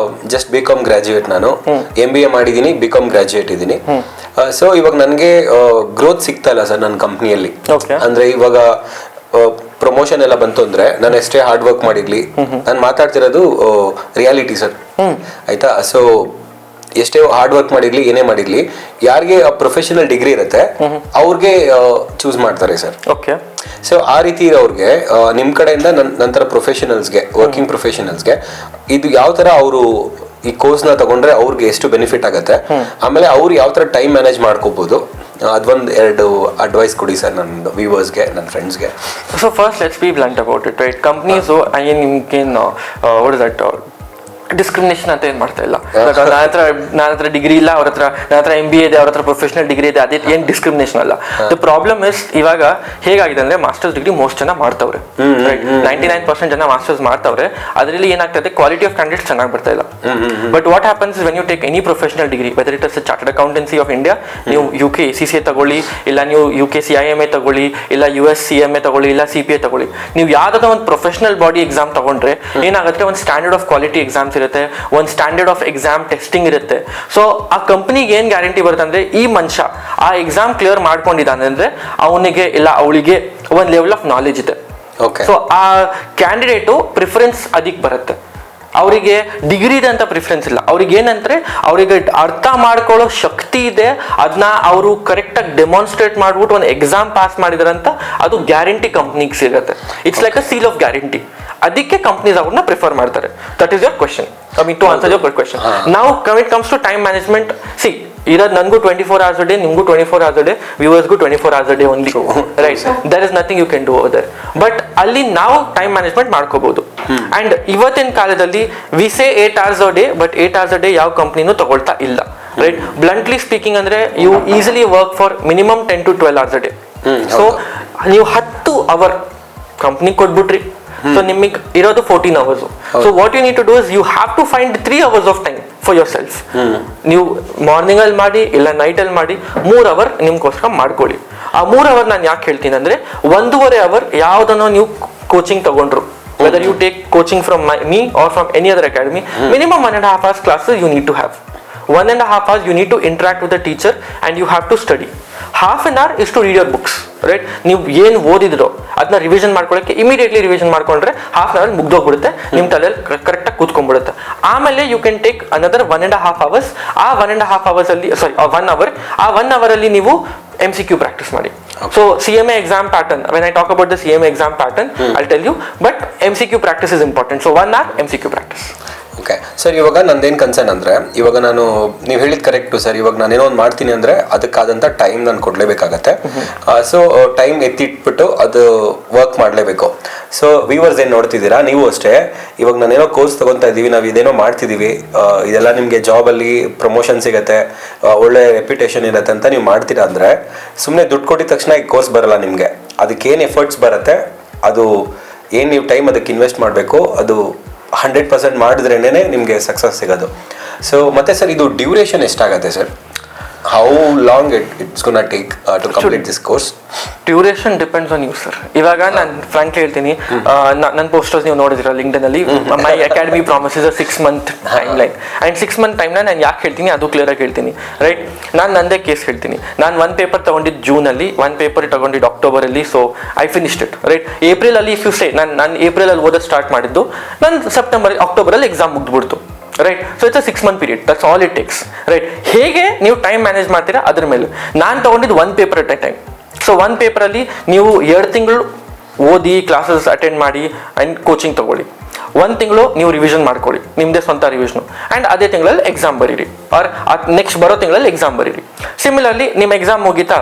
ಜಸ್ಟ್ BCom ಗ್ರಾಜ್ಯುಯೇಟ್, ನಾನು MBA ಮಾಡಿದ್ದೀನಿ, BCom ಗ್ರಾಜ್ಯುಯೇಟ್ ಇದ್ದೀನಿ. ಸೊ ಇವಾಗ ನನಗೆ ಗ್ರೋತ್ ಸಿಗ್ತಾ ಇಲ್ಲ ಸರ್ ನನ್ನ ಕಂಪ್ನಿಯಲ್ಲಿ. ಅಂದ್ರೆ ಇವಾಗ ಪ್ರಮೋಷನ್ ಎಲ್ಲ ಬಂತು ಅಂದ್ರೆ ನಾನು ಎಷ್ಟೇ ಹಾರ್ಡ್ ವರ್ಕ್ ಮಾಡಿರ್ಲಿ, ನಾನು ಮಾತಾಡ್ತಿರೋದು ರಿಯಾಲಿಟಿ ಸರ್, ಆಯ್ತಾ? ಸೊ ಎಷ್ಟೇ ಹಾರ್ಡ್ ವರ್ಕ್ ಮಾಡಿರ್ಲಿ, ಏನೇ ಮಾಡಿರ್ಲಿ, ಯಾರಿಗೆ ಪ್ರೊಫೆಷನಲ್ ಡಿಗ್ರಿ ಇರುತ್ತೆ ಅವ್ರಿಗೆ ಚೂಸ್ ಮಾಡ್ತಾರೆ ಸರ್. ಓಕೆ, ಸೊ ಆ ರೀತಿ ಇರೋರಿಗೆ ನಿಮ್ಮ ಕಡೆಯಿಂದ ನಂತರ ಪ್ರೊಫೆಷನಲ್ಸ್ಗೆ, ವರ್ಕಿಂಗ್ ಪ್ರೊಫೆಷನಲ್ಸ್ಗೆ ಇದು ಯಾವ ತರ ಅವರು ಈ ಕೋರ್ಸ್ನ ತಗೊಂಡ್ರೆ ಅವ್ರಿಗೆ ಎಷ್ಟು ಬೆನಿಫಿಟ್ ಆಗುತ್ತೆ, ಆಮೇಲೆ ಅವ್ರು ಯಾವ ತರ ಟೈಮ್ ಮ್ಯಾನೇಜ್ ಮಾಡ್ಕೋಬಹುದು, ಅದೊಂದು 2 ಅಡ್ವೈಸ್ ಕೊಡಿ ಸರ್ ನನ್ನ ವ್ಯೂವರ್ಸ್ಗೆ, ನನ್ನ ಫ್ರೆಂಡ್ಸ್ಗೆ. So first let's be blunt about it, right? Companies ನಿಮ್ಗೇನು ವಾಟ್ ಇಸ್ ದಟ್ ಡಿಸ್ಕ್ರಿಮಿನೇಷನ್ ಅಂತ ಏನ್ ಮಾಡ್ತಾ ಇಲ್ಲ. ನನ್ನ ಹತ್ರ ಡಿಗ್ರಿ ಇಲ್ಲ, ನನ್ನ ಹತ್ರ MBA ಇದೆ, ಅವ್ರ ಹತ್ರ ಪ್ರೊಫೆಷನಲ್ ಡಿಗ್ರಿ ಇದೆ, ಅದೇ ಏನ್ ಡಿಸ್ಕ್ರಿಮಿನೇಷನ್ ಅಲ್ಲ. ದ ಪ್ರಾಬ್ಲಮ್ ಇಸ್ ಇವಾಗ ಹೇಗಾಗಿದೆ ಅಂದ್ರೆ ಮಾಸ್ಟರ್ಸ್ ಡಿಗ್ರಿ ಮೋಸ್ಟ್ ಜನ ಮಾಡ್ತಾವ್ರೆ, 99% ಜನ ಮಾಸ್ಟರ್ಸ್ ಮಾಡ್ತಾವ್ರೆ. ಅದರಲ್ಲಿ ಏನಾಗ್ತದೆ, ಕ್ವಾಲಿಟಿ ಆಫ್ ಕ್ಯಾಂಡಿಡೇಟ್ಸ್ ಚೆನ್ನಾಗಿ ಬರ್ತಾ ಇಲ್ಲ. But what happens when you take any professional degree, whether it is chartered accountancy of India, ನೀವು UK ACCA ತಗೊಳ್ಳಿ, ಇಲ್ಲ ನೀವು UK CIMA ತಗೊಳ್ಳಿ, ಇಲ್ಲ US CMA ತಗೊಳ್ಳಿ, ಇಲ್ಲ CPA ತಗೊಳ್ಳಿ. ನೀವು ಯಾವ್ದಾದ್ರು ಒಂದು ಪ್ರೊಫೆಷನಲ್ ಬಾಡಿ ಎಕ್ಸಾಮ್ ತಗೊಂಡ್ರೆ ಏನಾಗುತ್ತೆ, ಒಂದು ಸ್ಟ್ಯಾಂಡರ್ಡ್ ಆಫ್ ಕ್ವಾಲಿಟಿ ಎಕ್ಸಾಮ್ಸ್ ಇರುತ್ತೆ, ಒಂದು ಸ್ಟ್ಯಾಂಡರ್ಡ್ ಆಫ್ ಎಕ್ಸಾಮ್ ಟೆಸ್ಟಿಂಗ್ ಇರುತ್ತೆ. ಸೊ ಆ ಕಂಪನಿಗೆ ಏನ್ ಗ್ಯಾರಂಟಿ ಬರುತ್ತೆ ಅಂದ್ರೆ, ಈ ಮನುಷ್ಯ ಆ ಎಕ್ಸಾಮ್ ಕ್ಲಿಯರ್ ಮಾಡ್ಕೊಂಡಿದ್ದಾನೆ ಅಂದ್ರೆ ಅವನಿಗೆ ಇಲ್ಲ ಅವಳಿಗೆ ಒಂದು ಲೆವೆಲ್ ಆಫ್ ನಾಲೆಜ್ ಇದೆ. ಸೊ ಆ ಕ್ಯಾಂಡಿಡೇಟು ಪ್ರಿಫರೆನ್ಸ್ ಅದಕ್ಕೆ ಬರುತ್ತೆ. ಅವರಿಗೆ ಡಿಗ್ರಿ ಇದೆ ಅಂತ ಪ್ರಿಫರೆನ್ಸ್ ಇಲ್ಲ. ಅವ್ರಿಗೆ ಏನಂದ್ರೆ ಅವರಿಗೆ ಅರ್ಥ ಮಾಡ್ಕೊಳ್ಳೋ ಶಕ್ತಿ ಇದೆ, ಅದನ್ನ ಅವರು ಕರೆಕ್ಟಾಗಿ ಡೆಮಾನ್ಸ್ಟ್ರೇಟ್ ಮಾಡ್ಬಿಟ್ಟು ಒಂದು ಎಕ್ಸಾಮ್ ಪಾಸ್ ಮಾಡಿದಾರಂತ ಅದು ಗ್ಯಾರಂಟಿ ಕಂಪ್ನಿಗೆ ಸಿಗುತ್ತೆ. It's like a seal of guarantee. ಅದಕ್ಕೆ ಕಂಪ್ನೀಸ್ ಅವ್ರನ್ನ ಪ್ರಿಫರ್ ಮಾಡ್ತಾರೆ. That is your question. To answer your question. ನಾವು it comes to time management, ಸಿ ಇರೋದು ನನಗೂ 24 hours a day, ನಿಮಗೂ 24 hours a day, ವ್ಯೂವರ್ಸ್ಗೂ 24 hours a day only, right? There is nothing you can do over there. But ಅಲ್ಲಿ ನಾವು time management ಮಾಡ್ಕೋಬಹುದು. And ಇವತ್ತಿನ ಕಾಲದಲ್ಲಿ we say 8 hours a day, but 8 hours a day ಯಾವ ಕಂಪ್ನಿನೂ ತಗೊಳ್ತಾ ಇಲ್ಲ, ರೈಟ್? ಬ್ಲಂಟ್ಲಿ ಸ್ಪೀಕಿಂಗ್ ಅಂದ್ರೆ you easily work for minimum 10 to 12 hours a day. So ನೀವು 10 hour ಕಂಪ್ನಿ ಕೊಟ್ಬಿಟ್ರಿ, ಸೊ ನಿಮಗೆ ಇರೋದು 14 hours. So what you need to do is you have to find 3 hours of time for yourself. ನೀವು morning ಅಲ್ಲಿ ಮಾಡಿ ಇಲ್ಲ night ಅಲ್ಲಿ ಮಾಡಿ 3 hour ನಿಮ್ಗೋಸ್ಕರ ಮಾಡ್ಕೊಳ್ಳಿ. ಆ 3 hour ನಾನು ಯಾಕೆ ಹೇಳ್ತೀನಿ ಅಂದ್ರೆ, 1.5 hour ಯಾವ್ದನ್ನೋ ನೀವು ಕೋಚಿಂಗ್ ತಗೊಂಡ್ರು, whether you take coaching from me or from any other academy, minimum 1.5 hours classes you need to have. 1.5 hours you need to interact with the teacher and you have to study. Half an hour is to read your books, right? ನೀವು ಏನು ಓದಿದ್ರೋ ಅದನ್ನ revision ಮಾಡ್ಕೊಳ್ಳೋಕೆ immediately revision ಮಾಡ್ಕೊಂಡ್ರೆ half an hour ಮುಗ್ದೋಗ್ಬಿಡುತ್ತೆ, ನಿಮ್ಮ ತಲೆಯಲ್ಲಿ ಕರೆಕ್ಟಾಗಿ ಕೂತ್ಕೊಂಡ್ಬಿಡುತ್ತೆ. ಆಮೇಲೆ you can take another 1.5 hours. ಆ 1.5 hours ಅಲ್ಲಿ 1 hour, ಆ 1 hour ಅಲ್ಲಿ ನೀವು MCQ ಪ್ರಾಕ್ಟೀಸ್ ಮಾಡಿ. So CMA exam pattern, when I talk about the CMA exam pattern, I'll tell you, but MCQ practice is important. So 1 hour MCQ practice. Okay sir, ಇವಾಗ ನಂದೇನು concern ಅಂದರೆ, ಇವಾಗ ನಾನು ನೀವು ಹೇಳಿದ ಕರೆಕ್ಟು ಸರ್. ಇವಾಗ ನಾನೇನೋ ಒಂದು ಮಾಡ್ತೀನಿ ಅಂದರೆ ಅದಕ್ಕಾದಂಥ ಟೈಮ್ ನಾನು ಕೊಡಲೇಬೇಕಾಗತ್ತೆ. ಸೊ ಟೈಮ್ ಎತ್ತಿಟ್ಬಿಟ್ಟು ಅದು ವರ್ಕ್ ಮಾಡಲೇಬೇಕು. ಸೊ ವ್ಯೂವರ್ಸ್ ಏನು ನೋಡ್ತಿದ್ದೀರಾ, ನೀವು ಅಷ್ಟೇ. ಇವಾಗ ನಾನೇನೋ ಕೋರ್ಸ್ ತೊಗೊತಾ ಇದ್ದೀವಿ, ನಾವು ಇದೇನೋ ಮಾಡ್ತಿದ್ದೀವಿ, ಇದೆಲ್ಲ ನಿಮಗೆ ಜಾಬಲ್ಲಿ ಪ್ರಮೋಷನ್ ಸಿಗುತ್ತೆ, ಒಳ್ಳೆ ರೆಪ್ಯುಟೇಷನ್ ಇರುತ್ತೆ ಅಂತ ನೀವು ಮಾಡ್ತೀರಾ ಅಂದರೆ, ಸುಮ್ಮನೆ ದುಡ್ಡು ಕೊಟ್ಟಿದ ತಕ್ಷಣ ಈ ಕೋರ್ಸ್ ಬರಲ್ಲ ನಿಮಗೆ. ಅದಕ್ಕೇನು ಎಫರ್ಟ್ಸ್ ಬರುತ್ತೆ, ಅದು ಏನು ನೀವು ಟೈಮ್ ಅದಕ್ಕೆ ಇನ್ವೆಸ್ಟ್ ಮಾಡಬೇಕು, ಅದು 100% ಮಾಡಿದ್ರೇನೆ ನಿಮಗೆ ಸಕ್ಸಸ್ ಸಿಗೋದು. ಸೊ ಮತ್ತೆ ಸರ್, ಇದು ಡ್ಯೂರೇಷನ್ ಎಷ್ಟಾಗುತ್ತೆ sir? How long it's gonna take to complete this course? Duration depends on you sir. ಇವಾಗ ನಾನು ಫ್ರಾಂಕ್ಲಿ ಹೇಳ್ತೀನಿ, ನನ್ನ ಪೋಸ್ಟರ್ಸ್ ನೀವು ನೋಡಿದಿರ ಲಿಂಕ್ಡ್ಇನ್ ಅಲ್ಲಿ, my academy promises 6 month time line. And 6 month ಟೈಮ್ನ ನಾನು ಯಾಕೆ ಹೇಳ್ತೀನಿ ಅದು ಕ್ಲಿಯರ್ ಆಗಿ ಹೇಳ್ತೀನಿ, ರೈಟ್? ನಾನು ನಂದೇ ಕೇಸ್ ಹೇಳ್ತೀನಿ. ನಾನು 1 paper ತಗೊಂಡಿದ್ದು ಜೂನಲ್ಲಿ, 1 paper ತಗೊಂಡಿದ್ದು ಅಕ್ಟೋಬರಲ್ಲಿ. So I finished it, right? ಏಪ್ರಿಲಲ್ಲಿ ಇಫ್ ಯು ಸೇ ನಾನು ಏಪ್ರಿಲಲ್ಲಿ ಓದೋದು ಸ್ಟಾರ್ಟ್ ಮಾಡಿದ್ದು, ನಾನು ಅಕ್ಟೋಬರಲ್ಲಿ ಎಕ್ಸಾಮ್ ಮುಗ್ದುಬಿಡ್ತು, right? So it's a 6 month period, that's all it takes, right? ಹೇಗೆ ನೀವು ಟೈಮ್ ಮ್ಯಾನೇಜ್ ಮಾಡ್ತೀರಾ ಅದ್ರ ಮೇಲೆ. ನಾನು ತಗೊಂಡಿದ್ದು 1 paper at A time. So 1 paperಲ್ಲಿ ನೀವು 2 ತಿಂಗಳು ಓದಿ ಕ್ಲಾಸಸ್ ಅಟೆಂಡ್ ಮಾಡಿ ಆ್ಯಂಡ್ ಕೋಚಿಂಗ್ ತಗೊಳ್ಳಿ. 1 ತಿಂಗಳು ನೀವು ರಿವಿಷನ್ ಮಾಡ್ಕೊಳ್ಳಿ, ನಿಮ್ಮದೇ ಸ್ವಂತ ರಿವಿಷನು. ಆ್ಯಂಡ್ ಅದೇ ತಿಂಗಳಲ್ಲಿ ಎಕ್ಸಾಮ್ ಬರೀರಿ, ಆರ್ ನೆಕ್ಸ್ಟ್ ಬರೋ ತಿಂಗಳಲ್ಲಿ ಎಕ್ಸಾಮ್ ಬರೀರಿ. ಸಿಮಿಲರ್ಲಿ ನಿಮ್ಮ ಎಕ್ಸಾಮ್ ಮುಗೀತಾ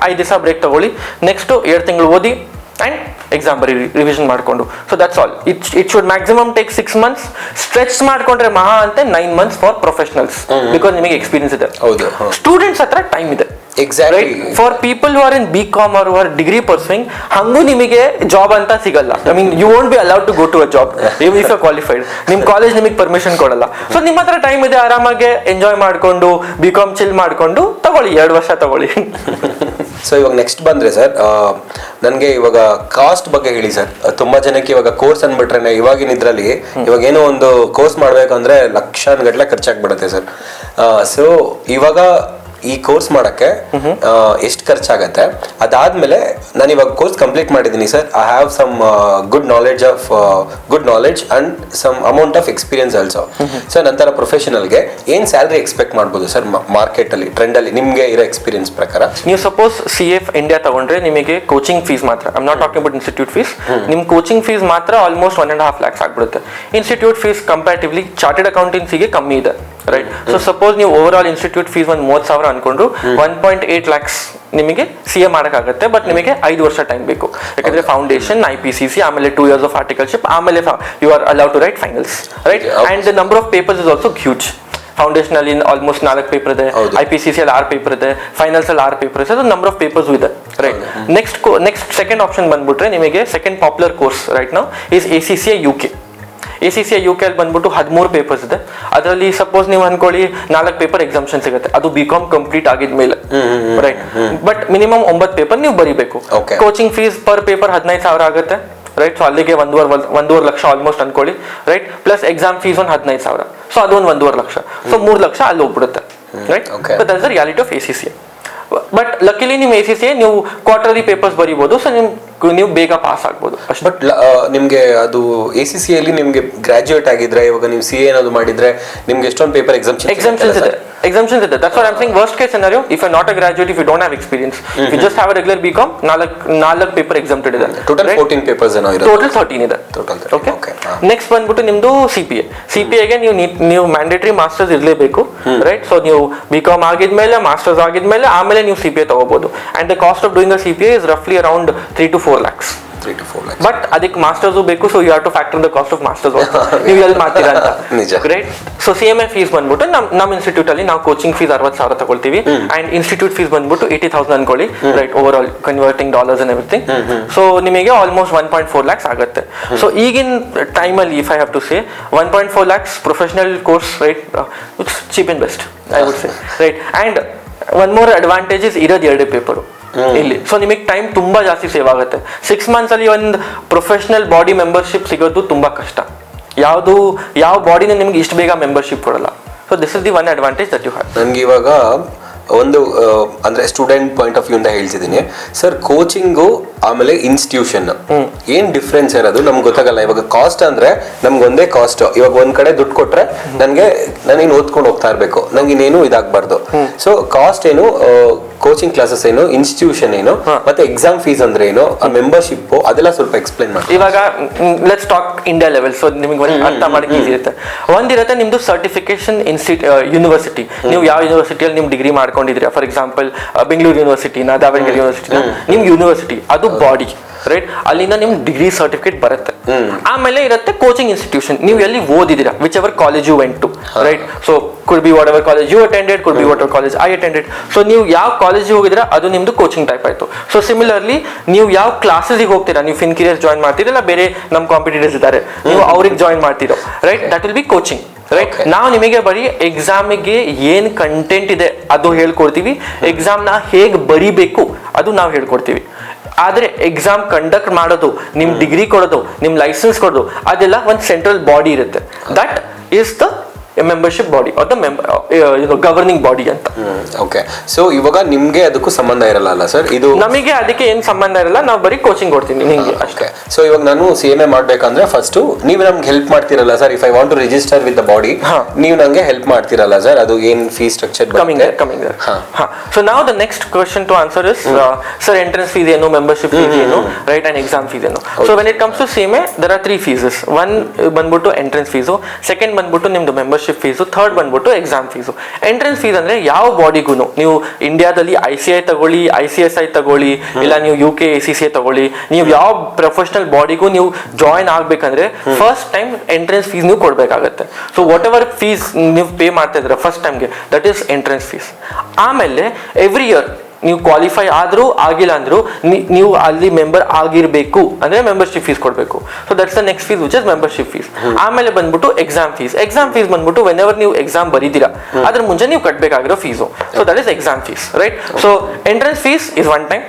5 ದಿವಸ ಬ್ರೇಕ್ ತಗೊಳ್ಳಿ, ನೆಕ್ಸ್ಟು 2 ತಿಂಗಳು ಓದಿ ಆ್ಯಂಡ್ ಎಕ್ಸಾಮ್ ಬರೀರಿ ರಿವಿಷನ್ ಮಾಡಿಕೊಂಡು. So that's all. It should maximum take 6 months. Stretch ಮಾಡ್ಕೊಂಡ್ರೆ ಮಹಾ ಅಂತ 9 months ಫಾರ್ ಪ್ರೊಫೆಷನಲ್ಸ್, ಬಿಕಾಸ್ ನಿಮಗೆ ಎಕ್ಸ್ಪೀರಿಯನ್ಸ್ ಇದೆ. ಸ್ಟೂಡೆಂಟ್ಸ್ ಹತ್ರ ಟೈಮ್ ಇದೆ. Exactly. For people who are in BCom or who are degree pursuing, ಹಂಗೂ ನಿಮಗೆ ಜಾಬ್ ಅಂತ ಸಿಗಲ್ಲ. I mean you won't be allowed to go to a job if you are qualified. ನಿಮ್ಮ college ನಿಮಗೆ permission ಕೊಡಲ್ಲ. So ನಿಮ್ಮ ಹತ್ರ time ಇದೆ, ಆರಾಮಾಗಿ ಎಂಜಾಯ್ ಮಾಡಿಕೊಂಡು BCom ಚಿಲ್ ಮಾಡಿಕೊಂಡು ತಗೊಳ್ಳಿ, 2 ವರ್ಷ ತಗೊಳ್ಳಿ. ಸೊ ಇವಾಗ ನೆಕ್ಸ್ಟ್ ಬಂದರೆ ಸರ್, ನನಗೆ ಇವಾಗ ಕಾಸ್ಟ್ ಬಗ್ಗೆ ಹೇಳಿ ಸರ್. ತುಂಬ ಜನಕ್ಕೆ ಇವಾಗ ಕೋರ್ಸ್ ಅಂದ್ಬಿಟ್ರೆ ಇವಾಗಿನ ಇದರಲ್ಲಿ ಇವಾಗ ಏನೋ ಒಂದು ಕೋರ್ಸ್ ಮಾಡಬೇಕಂದ್ರೆ ಲಕ್ಷಾನುಗಟ್ಟಲೆ ಖರ್ಚಾಗ್ಬಿಡುತ್ತೆ ಸರ್. ಸೊ ಇವಾಗ ಈ ಕೋರ್ಸ್ ಮಾಡಕ್ಕೆ ಎಷ್ಟು ಖರ್ಚಾಗತ್ತೆ? ಅದಾದ್ಮೇಲೆ ನಾನು ಇವಾಗ ಕೋರ್ಸ್ ಕಂಪ್ಲೀಟ್ ಮಾಡಿದ್ದೀನಿ sir. I have some good knowledge and some amount of experience also. So ನಂತರ ಪ್ರೊಫೆಷನಲ್ಗೆ ಏನು ಸ್ಯಾಲ್ರಿ ಎಕ್ಸ್ಪೆಕ್ಟ್ ಮಾಡ್ಬೋದು ಸರ್ ಮಾರ್ಕೆಟಲ್ಲಿ, ಟ್ರೆಂಡಲ್ಲಿ ನಿಮಗೆ ಇರೋ ಎಕ್ಸ್ಪೀರಿಯನ್ಸ್ ಪ್ರಕಾರ? ನೀವು ಸಪೋಸ್ CF ಇಂಡಿಯಾ ತಗೊಂಡ್ರೆ ನಿಮಗೆ ಕೋಚಿಂಗ್ ಫೀಸ್ ಮಾತ್ರ, I am not talking about institute fees, ನಿಮ್ಮ ಕೋಚಿಂಗ್ ಫೀಸ್ ಮಾತ್ರ ಆಲ್ಮೋಸ್ಟ್ 1.5 lakhs ಆಗ್ಬಿಡುತ್ತೆ. ಇನ್ಸ್ಟಿಟ್ಯೂಟ್ ಫೀಸ್ ಕಂಪ್ಯಾರಿಟಿವ್ಲಿ ಚಾರ್ಟೆಡ್ ಅಕೌಂಟೆನ್ಸಿಗೆ ಕಮ್ಮಿ ಇದೆ, ರೈಟ್? ಸೊ ಸಪೋಸ್ ನೀವು ಓವರ್ ಆಲ್ ಇನ್ಸ್ಟಿಟ್ಯೂಟ್ ಫೀಸ್ ಒಂದು 30,000 ಅನ್ಕೊಂಡ್ರು, 1.8 lakhs ನಿಮಗೆ CA ಮಾಡೋಕ್ಕಾಗುತ್ತೆ, ಬಟ್ ನಿಮಗೆ 5 ವರ್ಷ ಟೈಮ್ ಬೇಕು. ಯಾಕಂದ್ರೆ ಫೌಂಡೇಶನ್, IPCC, ಆಮೇಲೆ 2 years of articleship, ಆಮೇಲೆ you are allowed to write finals, right. And the number of papers is also huge. Foundation ಅಲ್ಲಿ ಆಲ್ಮೋಸ್ಟ್ 4 ಪೇಪರ್ ಇದೆ, IPCC ಅಲ್ಲಿ 6 ಪೇಪರ್ ಇದೆ, ಫೈನಲ್ಸ್ ಅಲ್ಲಿ 6 ಪೇಪರ್ ಇದೆ, ನಂಬರ್ ಆಫ್ ಪೇಪರ್ಸ್ ಇದೆ, ರೈಟ್. ನೆಕ್ಸ್ಟ್ ಸೆಕೆಂಡ್ ಆಪ್ಷನ್ ಬಂದ್ಬಿಟ್ರೆ ನಿಮಗೆ second popular course right now is ACCA UK. ACCA UK ಅಲ್ಲಿ ಬಂದ್ಬಿಟ್ಟು 13 ಪೇಪರ್ಸ್ ಇದೆ. ಅದರಲ್ಲಿ ಸಪೋಸ್ ನೀವು ಅನ್ಕೊಳ್ಳಿ 4 ಪೇಪರ್ ಎಕ್ಸಾಮ್ಷನ್ ಸಿಗುತ್ತೆ, ಅದು BCom ಕಂಪ್ಲೀಟ್ ಆಗಿದ್ಮೇಲೆ, ರೈಟ್. ಬಟ್ ಮಿನಿಮಮ್ 9 ಪೇಪರ್ ನೀವು ಬರೀಬೇಕು. ಕೋಚಿಂಗ್ ಫೀಸ್ ಪರ್ ಪೇಪರ್ 15,000 ಆಗುತ್ತೆ, ರೈಟ್. ಸೊ ಅಲ್ಲಿಗೆ 1.5 ಲಕ್ಷ ಆಲ್ಮೋಸ್ಟ್ ಅನ್ಕೊಳ್ಳಿ, ರೈಟ್. ಪ್ಲಸ್ ಎಕ್ಸಾಮ್ ಫೀಸ್ ಒಂದು 15,000, ಸೊ ಅದು ಒಂದು 1.5 ಲಕ್ಷ, ಸೊ 3 ಲಕ್ಷ ಅಲ್ಲಿ ಹೋಗ್ಬಿಡುತ್ತೆ, right. But that's the reality of ACCA. But ಲಕ್ಕಿಲಿ ನಿಮ್ಮ ACCA ನೀವು ಕ್ವಾರ್ಟರ್ಲಿ ಪೇಪರ್ಸ್ ಬರೀಬಹುದು, ಸೊ ನೀವು ಬೇಗ ಪಾಸ್ ಆಗ್ಬೋದು ಅಷ್ಟೇ. ಬಟ್ ನಿಮ್ಗೆ ಅದು ACCA ಅಲ್ಲಿ ನಿಮ್ಗೆ ಗ್ರಾಜುಯೇಟ್ ಆಗಿದ್ರೆ, ಇವಾಗ ನೀವು CA ಏನಾದ್ರು ಮಾಡಿದ್ರೆ ನಿಮ್ಗೆ ಎಷ್ಟೊಂದು ಪೇಪರ್ ಎಕ್ಸಾಮ್ಷನ್ಸ್ ಇದೆ. That's what I'm saying. Worst case scenario, if you're not a graduate, if you don't have experience, if you just have a regular BCom, 4 paper exempted ಇದೆ. ಟೋಟಲ್ 14 ಪೇಪರ್ಸ್ ಏನೋ ಇದೆ. Total 13 ಇದೆ. Okay. Next ಬಂದ್ಬಿಟ್ಟು ನಿಮ್ದು CPA ಗೆ ನೀವು mandatory masters ಇರಲೇಬೇಕು, right. So ನೀವು BCom ಆಗಿದ್ಮೇಲೆ, ಮಾಸ್ಟರ್ಸ್ ಆಗಿದ್ಮೇಲೆ ಆಮೇಲೆ ನೀವು CPA ತಗೋಬಹುದು. And the cost of doing a CPA is ರಫ್ಲಿ ಅರೌಂಡ್ 3 to 4 lakhs. ಬಟ್ ಅದಕ್ಕೆ ಮಾಸ್ಟರ್ಸ್ ಬೇಕು, so you have to factor the cost of masters. ನೀವು ಎಲ್ಲಿ ಮಾಡ್ತೀರಾ ಅಂತ, ರೈಟ್. ಸೊ CMA ಫೀಸ್ ಬಂದ್ಬಿಟ್ಟು ನಮ್ಮ ಇನ್ಸ್ಟಿಟ್ಯೂಟ್ ಅಲ್ಲಿ ನಾವು ಕೋಚಿಂಗ್ ಫೀಸ್ 60,000 ತಗೊಳ್ತೀವಿ, ಅಂಡ್ ಇನ್ಸ್ಟಿಟ್ಯೂಟ್ ಫೀಸ್ ಬಂದ್ಬಿಟ್ಟು 80,000 ಅನ್ಕೊಳ್ಳಿ, ರೈಟ್. Overall converting dollars and everything. So ನಿಮಗೆ ಆಲ್ಮೋಸ್ಟ್ 1.4 lakhs ಆಗುತ್ತೆ. ಸೊ ಈಗಿನ ಟೈಮಲ್ಲಿ if I have to say 1.4 lakhs professional course, right, it's cheap and best I would say, right. And one more advantages ಇರೋದು 2 paper ಇಲ್ಲಿ. So ನಿಮಗೆ time ತುಂಬಾ ಜಾಸ್ತಿ save ಆಗುತ್ತೆ. 6 months ಅಲ್ಲಿ ಒಂದು ಪ್ರೊಫೆಷನಲ್ ಬಾಡಿ ಮೆಂಬರ್ಶಿಪ್ ಸಿಗೋದು ತುಂಬಾ ಕಷ್ಟ. ಯಾವ ಬಾಡಿನ ನಿಮ್ಗೆ ಇಷ್ಟು ಬೇಗ ಮೆಂಬರ್ಶಿಪ್ ಕೊಡಲ್ಲ. So this is the one advantage that you have. ನನಗೆ ಇವಾಗ ಒಂದು ಅಂದ್ರೆ ಸ್ಟೂಡೆಂಟ್ ಪಾಯಿಂಟ್ ಆಫ್ ವ್ಯೂ ಇಂದ ಹೇಳ್ತಿದ್ದೀನಿ ಸರ್. ಕೋಚಿಂಗು ಆಮೇಲೆ ಇನ್ಸ್ಟಿಟ್ಯೂಷನ್ ಏನ್ ಡಿಫ್ರೆನ್ಸ್ ಇರೋದು ನಮ್ಗೆ ಗೊತ್ತಾಗಲ್ಲ. ಇವಾಗ ಕಾಸ್ಟ್ ಅಂದ್ರೆ ನಮ್ಗೆ ಒಂದೇ ಕಾಸ್ಟ್. ಇವಾಗ ಒಂದ್ ಕಡೆ ದುಡ್ಡು ಕೊಟ್ರೆ ನಾನೇನು ಓದ್ಕೊಂಡು ಹೋಗ್ತಾ ಇರ್ಬೇಕು, ನಂಗೆ ಇನ್ನೇನು ಇದಾಗಬಾರ್ದು. ಸೊ ಕಾಸ್ಟ್ ಏನು, ಕೋಚಿಂಗ್ ಕ್ಲಾಸಸ್ ಏನು, ಇನ್ಸ್ಟಿಟ್ಯೂಷನ್ ಏನು, ಮತ್ತೆ ಎಕ್ಸಾಮ್ ಫೀಸ್ ಅಂದ್ರೆ ಏನು, ಮೆಂಬರ್ಶಿಪ್, ಅದೆಲ್ಲ ಸ್ವಲ್ಪ ಎಕ್ಸ್ಪ್ಲೈನ್ ಮಾಡಿ. ಇವಾಗ let's talk India level. So ನಿಮಗೆ ಅರ್ಥ ಮಾಡಕ್ಕೆ ಈಸಿ ಇರುತ್ತೆ. ಒಂದಿರುತ್ತೆ ನಿಮ್ದು ಸರ್ಟಿಫಿಕೇಶನ್ ಯೂನಿವರ್ಸಿಟಿ. ನೀವು ಯಾವ ಯೂನಿವರ್ಸಿಟಿಯಲ್ಲಿ ನಿಮ್ ಡಿಗ್ರಿ ಮಾಡ್ಕೊಂಡಿದ್ದೀರಾ, ಫಾರ್ ಎಕ್ಸಾಂಪಲ್ ಬೆಂಗಳೂರು ಯೂನಿವರ್ಸಿಟಿನ, ದಾವಣಗೆರೆ ಯೂನಿವರ್ಸಿಟಿನ, ನಿಮ್ ಯೂನಿವರ್ಸಿಟಿ ಅದು ಬಾಡಿ, ರೈಟ್. ಅಲ್ಲಿಂದ ನಿಮ್ ಡಿಗ್ರಿ ಸರ್ಟಿಫಿಕೇಟ್ ಬರುತ್ತೆ. ಆಮೇಲೆ ಇರುತ್ತೆ ಕೋಚಿಂಗ್ ಇನ್ಸ್ಟಿಟ್ಯೂಷನ್. ನೀವು ಎಲ್ಲಿ ಓದಿದ್ದೀರಾ, whichever college you went to, right. So could be whatever college you attended, could be whatever college I attended. So ನೀವು ಯಾವ ಕಾಲೇಜಿಗೆ ಹೋಗಿದ್ದೀರಾ ಅದು ನಿಮ್ದು ಕೋಚಿಂಗ್ ಟೈಪ್ ಆಯ್ತು. ಸೊ ಸಿಮಿಲರ್ಲಿ ನೀವು ಯಾವ ಕ್ಲಾಸಸ್ಗೆ ಹೋಗ್ತೀರಾ, ನೀವು ಫಿನ್ಕಿರಿಯರ್ಸ್ ಜಾಯಿನ್ ಮಾಡ್ತೀರಲ್ಲ, ಬೇರೆ ನಮ್ಮ ಕಾಂಪಿಟೇಟರ್ಸ್ ಇದ್ದಾರೆ, ನೀವು ಅವ್ರಿಗೆ ಜಾಯಿನ್ ಮಾಡ್ತೀರೋ, right. That will be coaching, right. ನಾವು ನಿಮಗೆ ಬರೀ ಎಕ್ಸಾಮಿಗೆ ಏನ್ ಕಂಟೆಂಟ್ ಇದೆ ಅದು ಹೇಳ್ಕೊಡ್ತೀವಿ, ಎಕ್ಸಾಮ್ನ ಹೇಗೆ ಬರಿಬೇಕು ಅದು ನಾವು ಹೇಳ್ಕೊಡ್ತೀವಿ. ಆದ್ರೆ ಎಕ್ಸಾಮ್ ಕಂಡಕ್ಟ್ ಮಾಡೋದು, ನಿಮ್ ಡಿಗ್ರಿ ಕೊಡೋದು, ನಿಮ್ ಲೈಸೆನ್ಸ್ ಕೊಡೋದು, ಅದೆಲ್ಲ ಒಂದು ಸೆಂಟ್ರಲ್ ಬಾಡಿ ಇರುತ್ತೆ. That is the membership body are the governing body ಅಂತ. ಓಕೆ. ಸೊ ಇವಾಗ ನಿಮ್ಗೆ ಅದಕ್ಕೂ ಸಂಬಂಧ ಇರಲ್ಲ ಅಲ್ಲ ಸರ್? ಇದು ನಮಗೆ ಅದಕ್ಕೆ ಏನ್ ಸಂಬಂಧ ಇರಲ್ಲ, ನಾವು ಬರೀ ಕೋಚಿಂಗ್ ಕೊಡ್ತೀನಿ ನಿಮಗೆ ಅಷ್ಟೇ. ಸೊ ಇವಾಗ ನಾನು CMA ಮಾಡ್ಬೇಕಂದ್ರೆ ಫಸ್ಟ್ ನೀವು ನಮ್ಗೆ ಹೆಲ್ಪ್ ಮಾಡ್ತಿರಲ್ಲ ಸರ್? If I want to register with the body, ನೀವು ನಂಗೆ ಹೆಲ್ಪ್ ಮಾಡ್ತಿರಲ್ಲ ಸರ್? ಅದು ಏನ್ fees structure coming there. So now the next question to answer is sir, entrance fees ಏನು, membership fees ಏನು, right, and exam fees ಏನು. So when it comes to CMA there are 3 fees. One ಬಂದ್ಬಿಟ್ಟು entrance fees, second ಬಂದ್ಬಿಟ್ಟು ನಿಮ್ದು membership fees, third ಬಂದ್ಬಿಟ್ಟು exam fees. Entrance fees ಅಂದ್ರೆ ಯಾವ ಬಾಡಿಗೂ, ನೀವು ಇಂಡಿಯಾದಲ್ಲಿ ICI ತಗೊಳ್ಳಿ, ICSI ತಗೊಳ್ಳಿ, ಇಲ್ಲ ನೀವು UK ACCA ತಗೊಳ್ಳಿ, ನೀವು ಯಾವ ಪ್ರೊಫೆಷನಲ್ ಬಾಡಿಗೂ ನೀವು ಜಾಯಿನ್ ಆಗ್ಬೇಕಂದ್ರೆ ಫಸ್ಟ್ ಟೈಮ್ ಎಂಟ್ರೆನ್ಸ್ ಫೀಸ್ ನೀವು ಕೊಡ್ಬೇಕಾಗತ್ತೆ. ಸೊ ವಾಟ್ ಎವರ್ ಫೀಸ್ ನೀವು ಪೇ ಮಾಡ್ತಾ ಇದ್ರೆ ಫಸ್ಟ್ ಟೈಮ್ಗೆ, ದಟ್ ಈಸ್ ಎಂಟ್ರೆನ್ಸ್ ಫೀಸ್. ಆಮೇಲೆ ಎವ್ರಿ ಇಯರ್ ನೀವು ಕ್ವಾಲಿಫೈ ಆದ್ರೂ ಆಗಿಲ್ಲ ಅಂದ್ರೂ ನೀವು ಅಲ್ಲಿ ಮೆಂಬರ್ ಆಗಿರ್ಬೇಕು ಅಂದ್ರೆ ಮೆಂಬರ್ಶಿಪ್ ಫೀಸ್ ಕೊಡಬೇಕು. So that's the next fees which is membership fees. ಆಮೇಲೆ ಬಂದ್ಬಿಟ್ಟು ಎಕ್ಸಾಮ್ ಫೀಸ್. ಎಕ್ಸಾಮ್ ಫೀಸ್ ಬಂದ್ಬಿಟ್ಟು ವೆನ್ ಎವರ್ ನೀವು ಎಕ್ಸಾಮ್ ಬರೀತೀರಾ ಅದ್ರ ಮುಂಚೆ ನೀವು ಕಟ್ಟಬೇಕಾಗಿರೋ fees. So that is exam fees, right. So entrance fees is one time,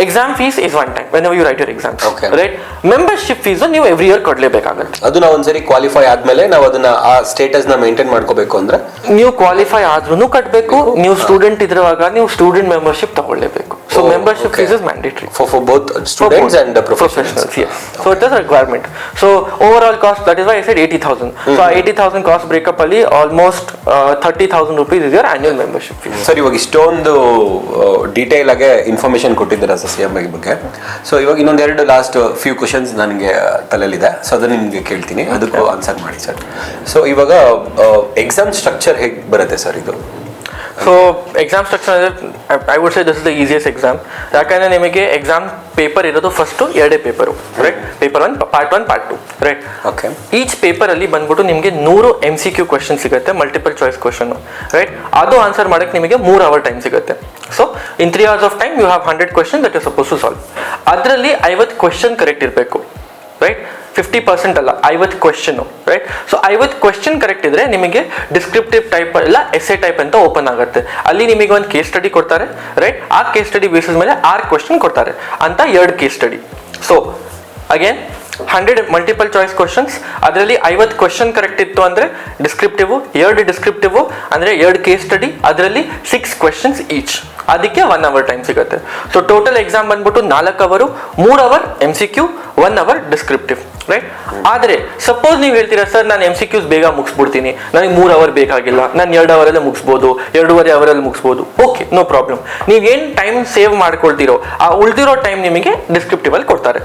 exam fees is one time whenever you write your exams, right. Membership fees ನೀವು every year ಕೊಡ್ಲೇಬೇಕಾಗುತ್ತೆ. ಅದು ನಾವು ಒಂದ್ಸರಿ ಕ್ವಾಲಿಫೈ ಆದ್ಮೇಲೆ ನಾವು ಅದನ್ನ ಆ ಸ್ಟೇಟಸ್ ನ ಮೇಂಟೈನ್ ಮಾಡ್ಕೋಬೇಕು ಅಂದ್ರೆ ನೀವು ಕ್ವಾಲಿಫೈ ಆದ್ರೂ ಕಟ್ಟಬೇಕು, ನೀವು ಸ್ಟೂಡೆಂಟ್ ಇದ್ರುವಾಗ ನೀವು ಸ್ಟೂಡೆಂಟ್ ಮೆಂಬರ್ಶಿಪ್ ತಗೊಳ್ಳೇಬೇಕು. So membership fees is mandatory for both students and professionals. Yes. So it is a requirement. So overall cost, that is why I said 80,000. So 80,000 cost breakup ಅಲ್ಲಿ almost 30,000 rupees is your annual membership fee. Sir, ಇವಾಗ ಇಷ್ಟೊಂದು detail ಆಗಿ information ಕೊಟ್ಟಿದ್ದೀರಾ CMA ಬಗ್ಗೆ. So ಇವಾಗ ಇನ್ನೊಂದೆರಡು last few questions ನನಗೆ ತಲೆಯಲ್ಲಿದೆ, so ಅದನ್ನ ನಿಮಗೆ ಕೇಳ್ತೀನಿ, ಅದಕ್ಕೂ ಆನ್ಸರ್ ಮಾಡಿ ಸರ್. ಸೊ ಇವಾಗ ಎಕ್ಸಾಮ್ ಸ್ಟ್ರಕ್ಚರ್ ಹೇಗೆ ಬರುತ್ತೆ ಸರ್ ಇದು? ಸೊ ಎಕ್ಸಾಮ್ ಸ್ಟ್ರಕ್ಚರ್ ಅಂದರೆ I would say this is the easiest exam. ಯಾಕಂದರೆ ನಿಮಗೆ ಎಕ್ಸಾಮ್ ಪೇಪರ್ ಇರೋದು first 2 paper, right? Paper 1, part 1, part 2, right? Okay. Each ಪೇಪರಲ್ಲಿ ಬಂದ್ಬಿಟ್ಟು ನಿಮಗೆ 100 MCQ ಕ್ವೆಶನ್ ಸಿಗುತ್ತೆ, ಮಲ್ಟಿಪಲ್ ಚಾಯ್ಸ್ ಕ್ವೆಶನ್, ರೈಟ್? ಅದು ಆನ್ಸರ್ ಮಾಡೋಕ್ಕೆ ನಿಮಗೆ 3 ಅವರ್ ಟೈಮ್ ಸಿಗುತ್ತೆ. So in 3 hours of time you have 100 question that you suppose to solve. ಅದರಲ್ಲಿ 50 question correct ಇರಬೇಕು, ರೈಟ್? 50% ಅಲ್ಲ, 50 question, right? So 50 question correct ಇದ್ರೆ ನಿಮಗೆ ಡಿಸ್ಕ್ರಿಪ್ಟಿವ್ ಟೈಪ್ ಇಲ್ಲ ಎಸ್ಸೆ ಟೈಪ್ ಅಂತ ಓಪನ್ ಆಗುತ್ತೆ. ಅಲ್ಲಿ ನಿಮಗೆ ಒಂದು ಕೇಸ್ ಸ್ಟಡಿ ಕೊಡ್ತಾರೆ, ರೈಟ್? ಆ ಕೇಸ್ ಸ್ಟಡಿ ಬೇಸಿಸ್ ಮೇಲೆ 6 ಕ್ವೆಶನ್ ಕೊಡ್ತಾರೆ ಅಂತ 2 case study. So again 100 multiple choice questions, ಅದರಲ್ಲಿ 50 ಕ್ವಶನ್ ಕರೆಕ್ಟ್ ಇತ್ತು ಅಂದರೆ ಡಿಸ್ಕ್ರಿಪ್ಟಿವ್, 2 ಡಿಸ್ಕ್ರಿಪ್ಟಿವ್ ಅಂದರೆ 2 ಕೇಸ್ ಸ್ಟಡಿ, ಅದರಲ್ಲಿ 6 ಕ್ವಶನ್ಸ್ ಈಚ್. ಅದಕ್ಕೆ 1 ಅವರ್ ಟೈಮ್ ಸಿಗುತ್ತೆ. ಸೊ ಟೋಟಲ್ ಎಕ್ಸಾಮ್ ಬಂದ್ಬಿಟ್ಟು 4 hour, 3 hour MCQ, 1 hour descriptive, right? ಆದರೆ ಸಪೋಸ್ ನೀವು ಹೇಳ್ತೀರಾ ಸರ್ ನಾನು MCQs ಬೇಗ ಮುಗಿಸ್ಬಿಡ್ತೀನಿ, ನನಗೆ 3 ಅವರ್ ಬೇಕಾಗಿಲ್ಲ, ನಾನು 2 ಅವರಲ್ಲೇ ಮುಗಿಸ್ಬೋದು, 2.5 ಅವರಲ್ಲಿ ಮುಗಿಸ್ಬೋದು, ಓಕೆ, ನೋ ಪ್ರಾಬ್ಲಮ್. ನೀವೇನು ಟೈಮ್ ಸೇವ್ ಮಾಡ್ಕೊಳ್ತೀರೋ ಆ ಉಳಿದಿರೋ ಟೈಮ್ ನಿಮಗೆ ಡಿಸ್ಕ್ರಿಪ್ಟಿವ್ ಅಲ್ಲಿ ಕೊಡ್ತಾರೆ.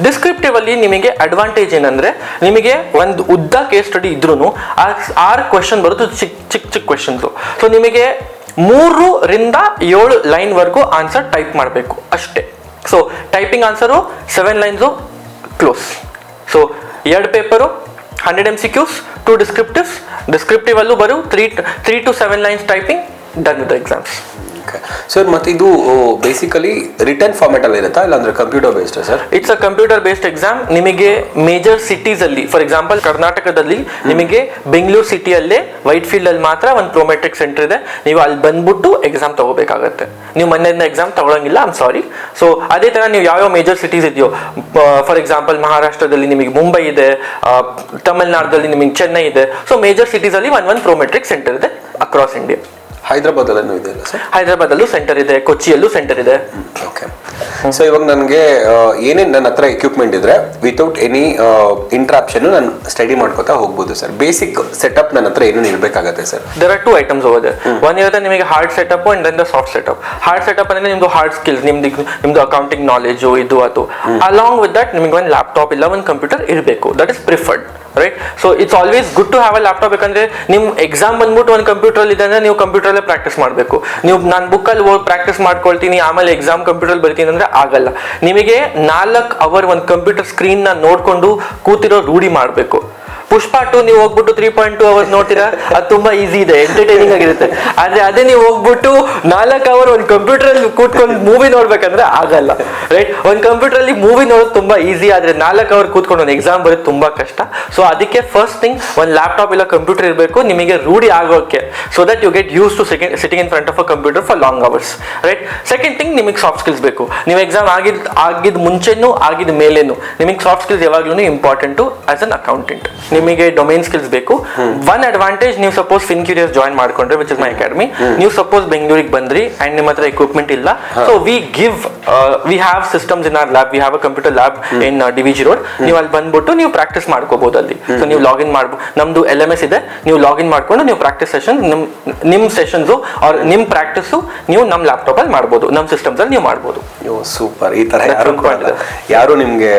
ಡಿಸ್ಕ್ರಿಪ್ಟಿವ್ ಅಲ್ಲಿ ನಿಮಗೆ ಅಡ್ವಾಂಟೇಜ್ ಏನಂದ್ರೆ ನಿಮಗೆ ಒಂದು ಉದ್ದ ಕೇಸ್ ಸ್ಟಡಿ ಇದ್ರೂ 6 ಕ್ವೆಶನ್ ಬರುತ್ತೆ, ಚಿಕ್ಕ ಕ್ವೆಶನ್ಸ್. ಸೊ ನಿಮಗೆ 3 ರಿಂದ 7 ಲೈನ್ ವರ್ಗೂ ಆನ್ಸರ್ ಟೈಪ್ ಮಾಡಬೇಕು ಅಷ್ಟೇ. So typing answer 7 lines close. So 2 paper, 100 MCQs, 2 descriptives. Descriptive ಅಲ್ಲೂ ಬರು 3 to 7 lines typing, done with the exams. Sir ಮತ್ತೆ ಇದು ಬೇಸಿಕಲಿ ರಿಟರ್ನ್ ಫಾರ್ಮೆಟ್ ಅಲ್ಲಿ ಇರುತ್ತಾ ಇಲ್ಲ ಅಂದ್ರೆ computer based sir? It's a computer based exam. ನಿಮಗೆ ಮೇಜರ್ ಸಿಟೀಸ್ ಅಲ್ಲಿ, ಫಾರ್ ಎಕ್ಸಾಂಪಲ್ ಕರ್ನಾಟಕದಲ್ಲಿ ನಿಮಗೆ ಬೆಂಗಳೂರು ಸಿಟಿಯಲ್ಲೇ ವೈಟ್ ಫೀಲ್ಡ್ ಅಲ್ಲಿ ಮಾತ್ರ ಒಂದು ಪ್ರೋಮೆಟ್ರಿಕ್ ಸೆಂಟರ್ ಇದೆ. ನೀವು ಅಲ್ಲಿ ಬಂದ್ಬಿಟ್ಟು ಎಕ್ಸಾಮ್ ತಗೋಬೇಕಾಗತ್ತೆ. ನೀವು ಮನೆಯಿಂದ ಎಕ್ಸಾಮ್ ತಗೊಳಂಗಿಲ್ಲ, ಐಮ್ ಸಾರಿ. ಸೊ ಅದೇ ತರ ನೀವು ಯಾವ ಮೇಜರ್ ಸಿಟೀಸ್ ಇದೆಯೋ, ಫಾರ್ ಎಕ್ಸಾಂಪಲ್ ಮಹಾರಾಷ್ಟ್ರದಲ್ಲಿ ನಿಮಗೆ ಮುಂಬೈ ಇದೆ, ತಮಿಳ್ನಾಡಲ್ಲಿ ನಿಮಗೆ ಚೆನ್ನೈ ಇದೆ. ಸೊ ಮೇಜರ್ ಸಿಟೀಸ್ ಅಲ್ಲಿ ಒಂದು ಪ್ರೋಮೆಟ್ರಿಕ್ ಸೆಂಟರ್ ಇದೆ ಅಕ್ರಾಸ್ ಇಂಡಿಯಾ. ಹೈದರಾಬಾದ್ ಅಲ್ಲೂ ಇದೆ ಅಲ್ಲ ಸರ್? ಹೈದರಾಬಾದಲ್ಲೂ ಸೆಂಟರ್ ಇದೆ, ಕೊಚ್ಚಿಯಲ್ಲೂ ಸೆಂಟರ್ ಇದೆ. ಓಕೆ. ಸೊ ಇವಾಗ ನನಗೆ ಏನೇನು ನನ್ನ ಹತ್ರ ಎಕ್ವಿಪ್ಮೆಂಟ್ ಇದ್ರೆ ವಿತೌಟ್ ಎನಿ ಇಂಟ್ರಾಪ್ಷನ್ ನಾನು ಸ್ಟಡಿ ಮಾಡ್ಕೋತಾ ಹೋಗ್ಬೋದು ಸರ್. ಬೇಸಿಕ್ ಸೆಟಪ್ ನನ್ನ ಹತ್ರ ಏನೇನು ಇರಬೇಕಾಗತ್ತೆ sir? There are 2 items over there. One ಇರುತ್ತೆ ನಿಮಗೆ hard setup and then the soft setup. Hard setup ಅಂದ್ರೆ ನಿಮ್ದು ಹಾರ್ಡ್ ಸ್ಕಿಲ್ಸ್, ನಿಮ್ದು ಅಕೌಂಟಿಂಗ್ ನಾಲೆಜು ಇದು ಅದು. ಅಲಾಂಗ್ ವಿತ್ ದಟ್ ನಿಮಗೆ ಒಂದು ಲ್ಯಾಪ್ಟಾಪ್ ಇಲ್ಲ ಒಂದು ಕಂಪ್ಯೂಟರ್ ಇರಬೇಕು, that is preferred, right? So it's always good to have a laptop. ಯಾಕಂದ್ರೆ ನಿಮ್ ಎಕ್ಸಾಮ್ ಬಂದ್ಬಿಟ್ಟು ಒಂದು ಕಂಪ್ಯೂಟರ್ ಅಲ್ಲಿ ಇದೆ ಅಂದ್ರೆ ನೀವು ಕಂಪ್ಯೂಟರ್ ಅಲ್ಲೇ ಪ್ರಾಕ್ಟೀಸ್ ಮಾಡಬೇಕು. ನೀವು ನಾನು ಬುಕ್ಕಲ್ಲಿ ಹೋಗಿ ಪ್ರಾಕ್ಟೀಸ್ ಮಾಡ್ಕೊಳ್ತೀನಿ ಆಮೇಲೆ ಎಕ್ಸಾಮ್ ಕಂಪ್ಯೂಟರ್ ಬರ್ತೀನಿ ಅಂದ್ರೆ ಆಗಲ್ಲ. ನಿಮಗೆ 4 ಅವರ್ ಒಂದು ಕಂಪ್ಯೂಟರ್ ಸ್ಕ್ರೀನ್ ನ ನೋಡ್ಕೊಂಡು ಕೂತಿರೋ ರೂಢಿ ಮಾಡಬೇಕು. ಪುಷ್ಪ 2 ನೀವು ಹೋಗ್ಬಿಟ್ಟು 3.2 ಅವರ್ಸ್ ನೋಡ್ತೀರಾ, ಅದು ತುಂಬಾ ಈಸಿ ಇದೆ, ಎಂಟರ್ಟೈನಿಂಗ್ ಆಗಿರುತ್ತೆ. ಆದ್ರೆ ಅದೇ ನೀವು ಹೋಗ್ಬಿಟ್ಟು 4 ಅವರ್ ಒಂದು ಕಂಪ್ಯೂಟರ್ ಅಲ್ಲಿ ಕೂತ್ಕೊಂಡು ಮೂವಿ ನೋಡ್ಬೇಕಂದ್ರೆ ಆಗಲ್ಲ, ರೈಟ್? ಒಂದು ಕಂಪ್ಯೂಟರ್ ಅಲ್ಲಿ ಮೂವಿ ನೋಡೋದು ತುಂಬಾ ಈಸಿ, ಆದ್ರೆ 4 ಅವರ್ ಕೂತ್ಕೊಂಡು ಒಂದು ಎಕ್ಸಾಮ್ ಬರೋದು ತುಂಬಾ ಕಷ್ಟ. ಸೊ ಅದಕ್ಕೆ ಫಸ್ಟ್ ಥಿಂಗ್ ಒಂದು ಲ್ಯಾಪ್ಟಾಪ್ ಇಲ್ಲ ಕಂಪ್ಯೂಟರ್ ಇರಬೇಕು ನಿಮಗೆ ರೂಢಿ ಆಗೋಕೆ, so that you get used to sitting in front of a computer for long hours, right? Second thing, ನಿಮಗೆ ಸಾಫ್ಟ್ ಸ್ಕಿಲ್ಸ್ ಬೇಕು. ನೀವು ಎಕ್ಸಾಮ್ ಆಗಿದ್ ಮುಂಚೆನೂ ಆಗಿದ ಮೇಲೇನು ನಿಮಗೆ ಸಾಫ್ಟ್ ಸ್ಕಿಲ್ಸ್ ಯಾವಾಗ್ಲೂ ಇಂಪಾರ್ಟೆಂಟು ಆಸ್ ಅನ್ ಅಕೌಂಟೆಂಟ್. ನಿಮಗೆ ಡೊಮೈನ್ ಸ್ಕಿಲ್ಸ್ ಬೇಕು. ಒನ್ ಅಡ್ವಾಂಟೇಜ್, ನೀವು ಸಪೋಸ್ ಫಿನ್ಕ್ಯೂರಿಯಸ್ ಜಾಯಿನ್ ಮಾಡ್ಕೊಂಡ್ರೆ, ವಿಚ್ ಇಸ್ ಮೈ ಅಕಾಡೆಮಿ, ನೀವು ಸಪೋಸ್ ಬೆಂಗಳೂರಿಗೆ ಬಂದ್ರಿ ಅಂಡ್ ನಿಮ್ಮ ಹತ್ರ ಎಕ್ವಿಪ್ಮೆಂಟ್ ಇಲ್ಲ, so we have systems in our lab. We have a computer lab in DVG road. ನೀವು ಅಲ್ಲಿ ಬಂದ್ಬಿಟ್ಟು ನೀವು ಪ್ರಾಕ್ಟೀಸ್ ಮಾಡ್ಕೋಬಹುದು ಅಲ್ಲಿ. ಸೊ ನೀವು ಲಾಗಿನ್ ಮಾಡ್ಬೋದು, ನಮ್ದು LMS ಇದೆ, ನೀವು ಲಾಗಿನ್ ಮಾಡ್ಕೊಂಡು ನೀವು ಪ್ರಾಕ್ಟೀಸ್ ಸೆಷನ್ ನಿಮ್ ಸೆಷನ್ಸ್ ಆರ್ ನಿಮ್ ಪ್ರಾಕ್ಟೀಸ್ ನೀವು ನಮ್ಮ ಲ್ಯಾಪ್ಟಾಪ್ ಅಲ್ಲಿ ಮಾಡ್ಬೋದು, ನಮ್ಮ ಸಿಸ್ಟಮ್ಸ್ ಅಲ್ಲಿ ನೀವು ಮಾಡ್ಬೋದು. ಸೂಪರ್. ಈ ತರ ಯಾರು ನಿಮ್ಗೆ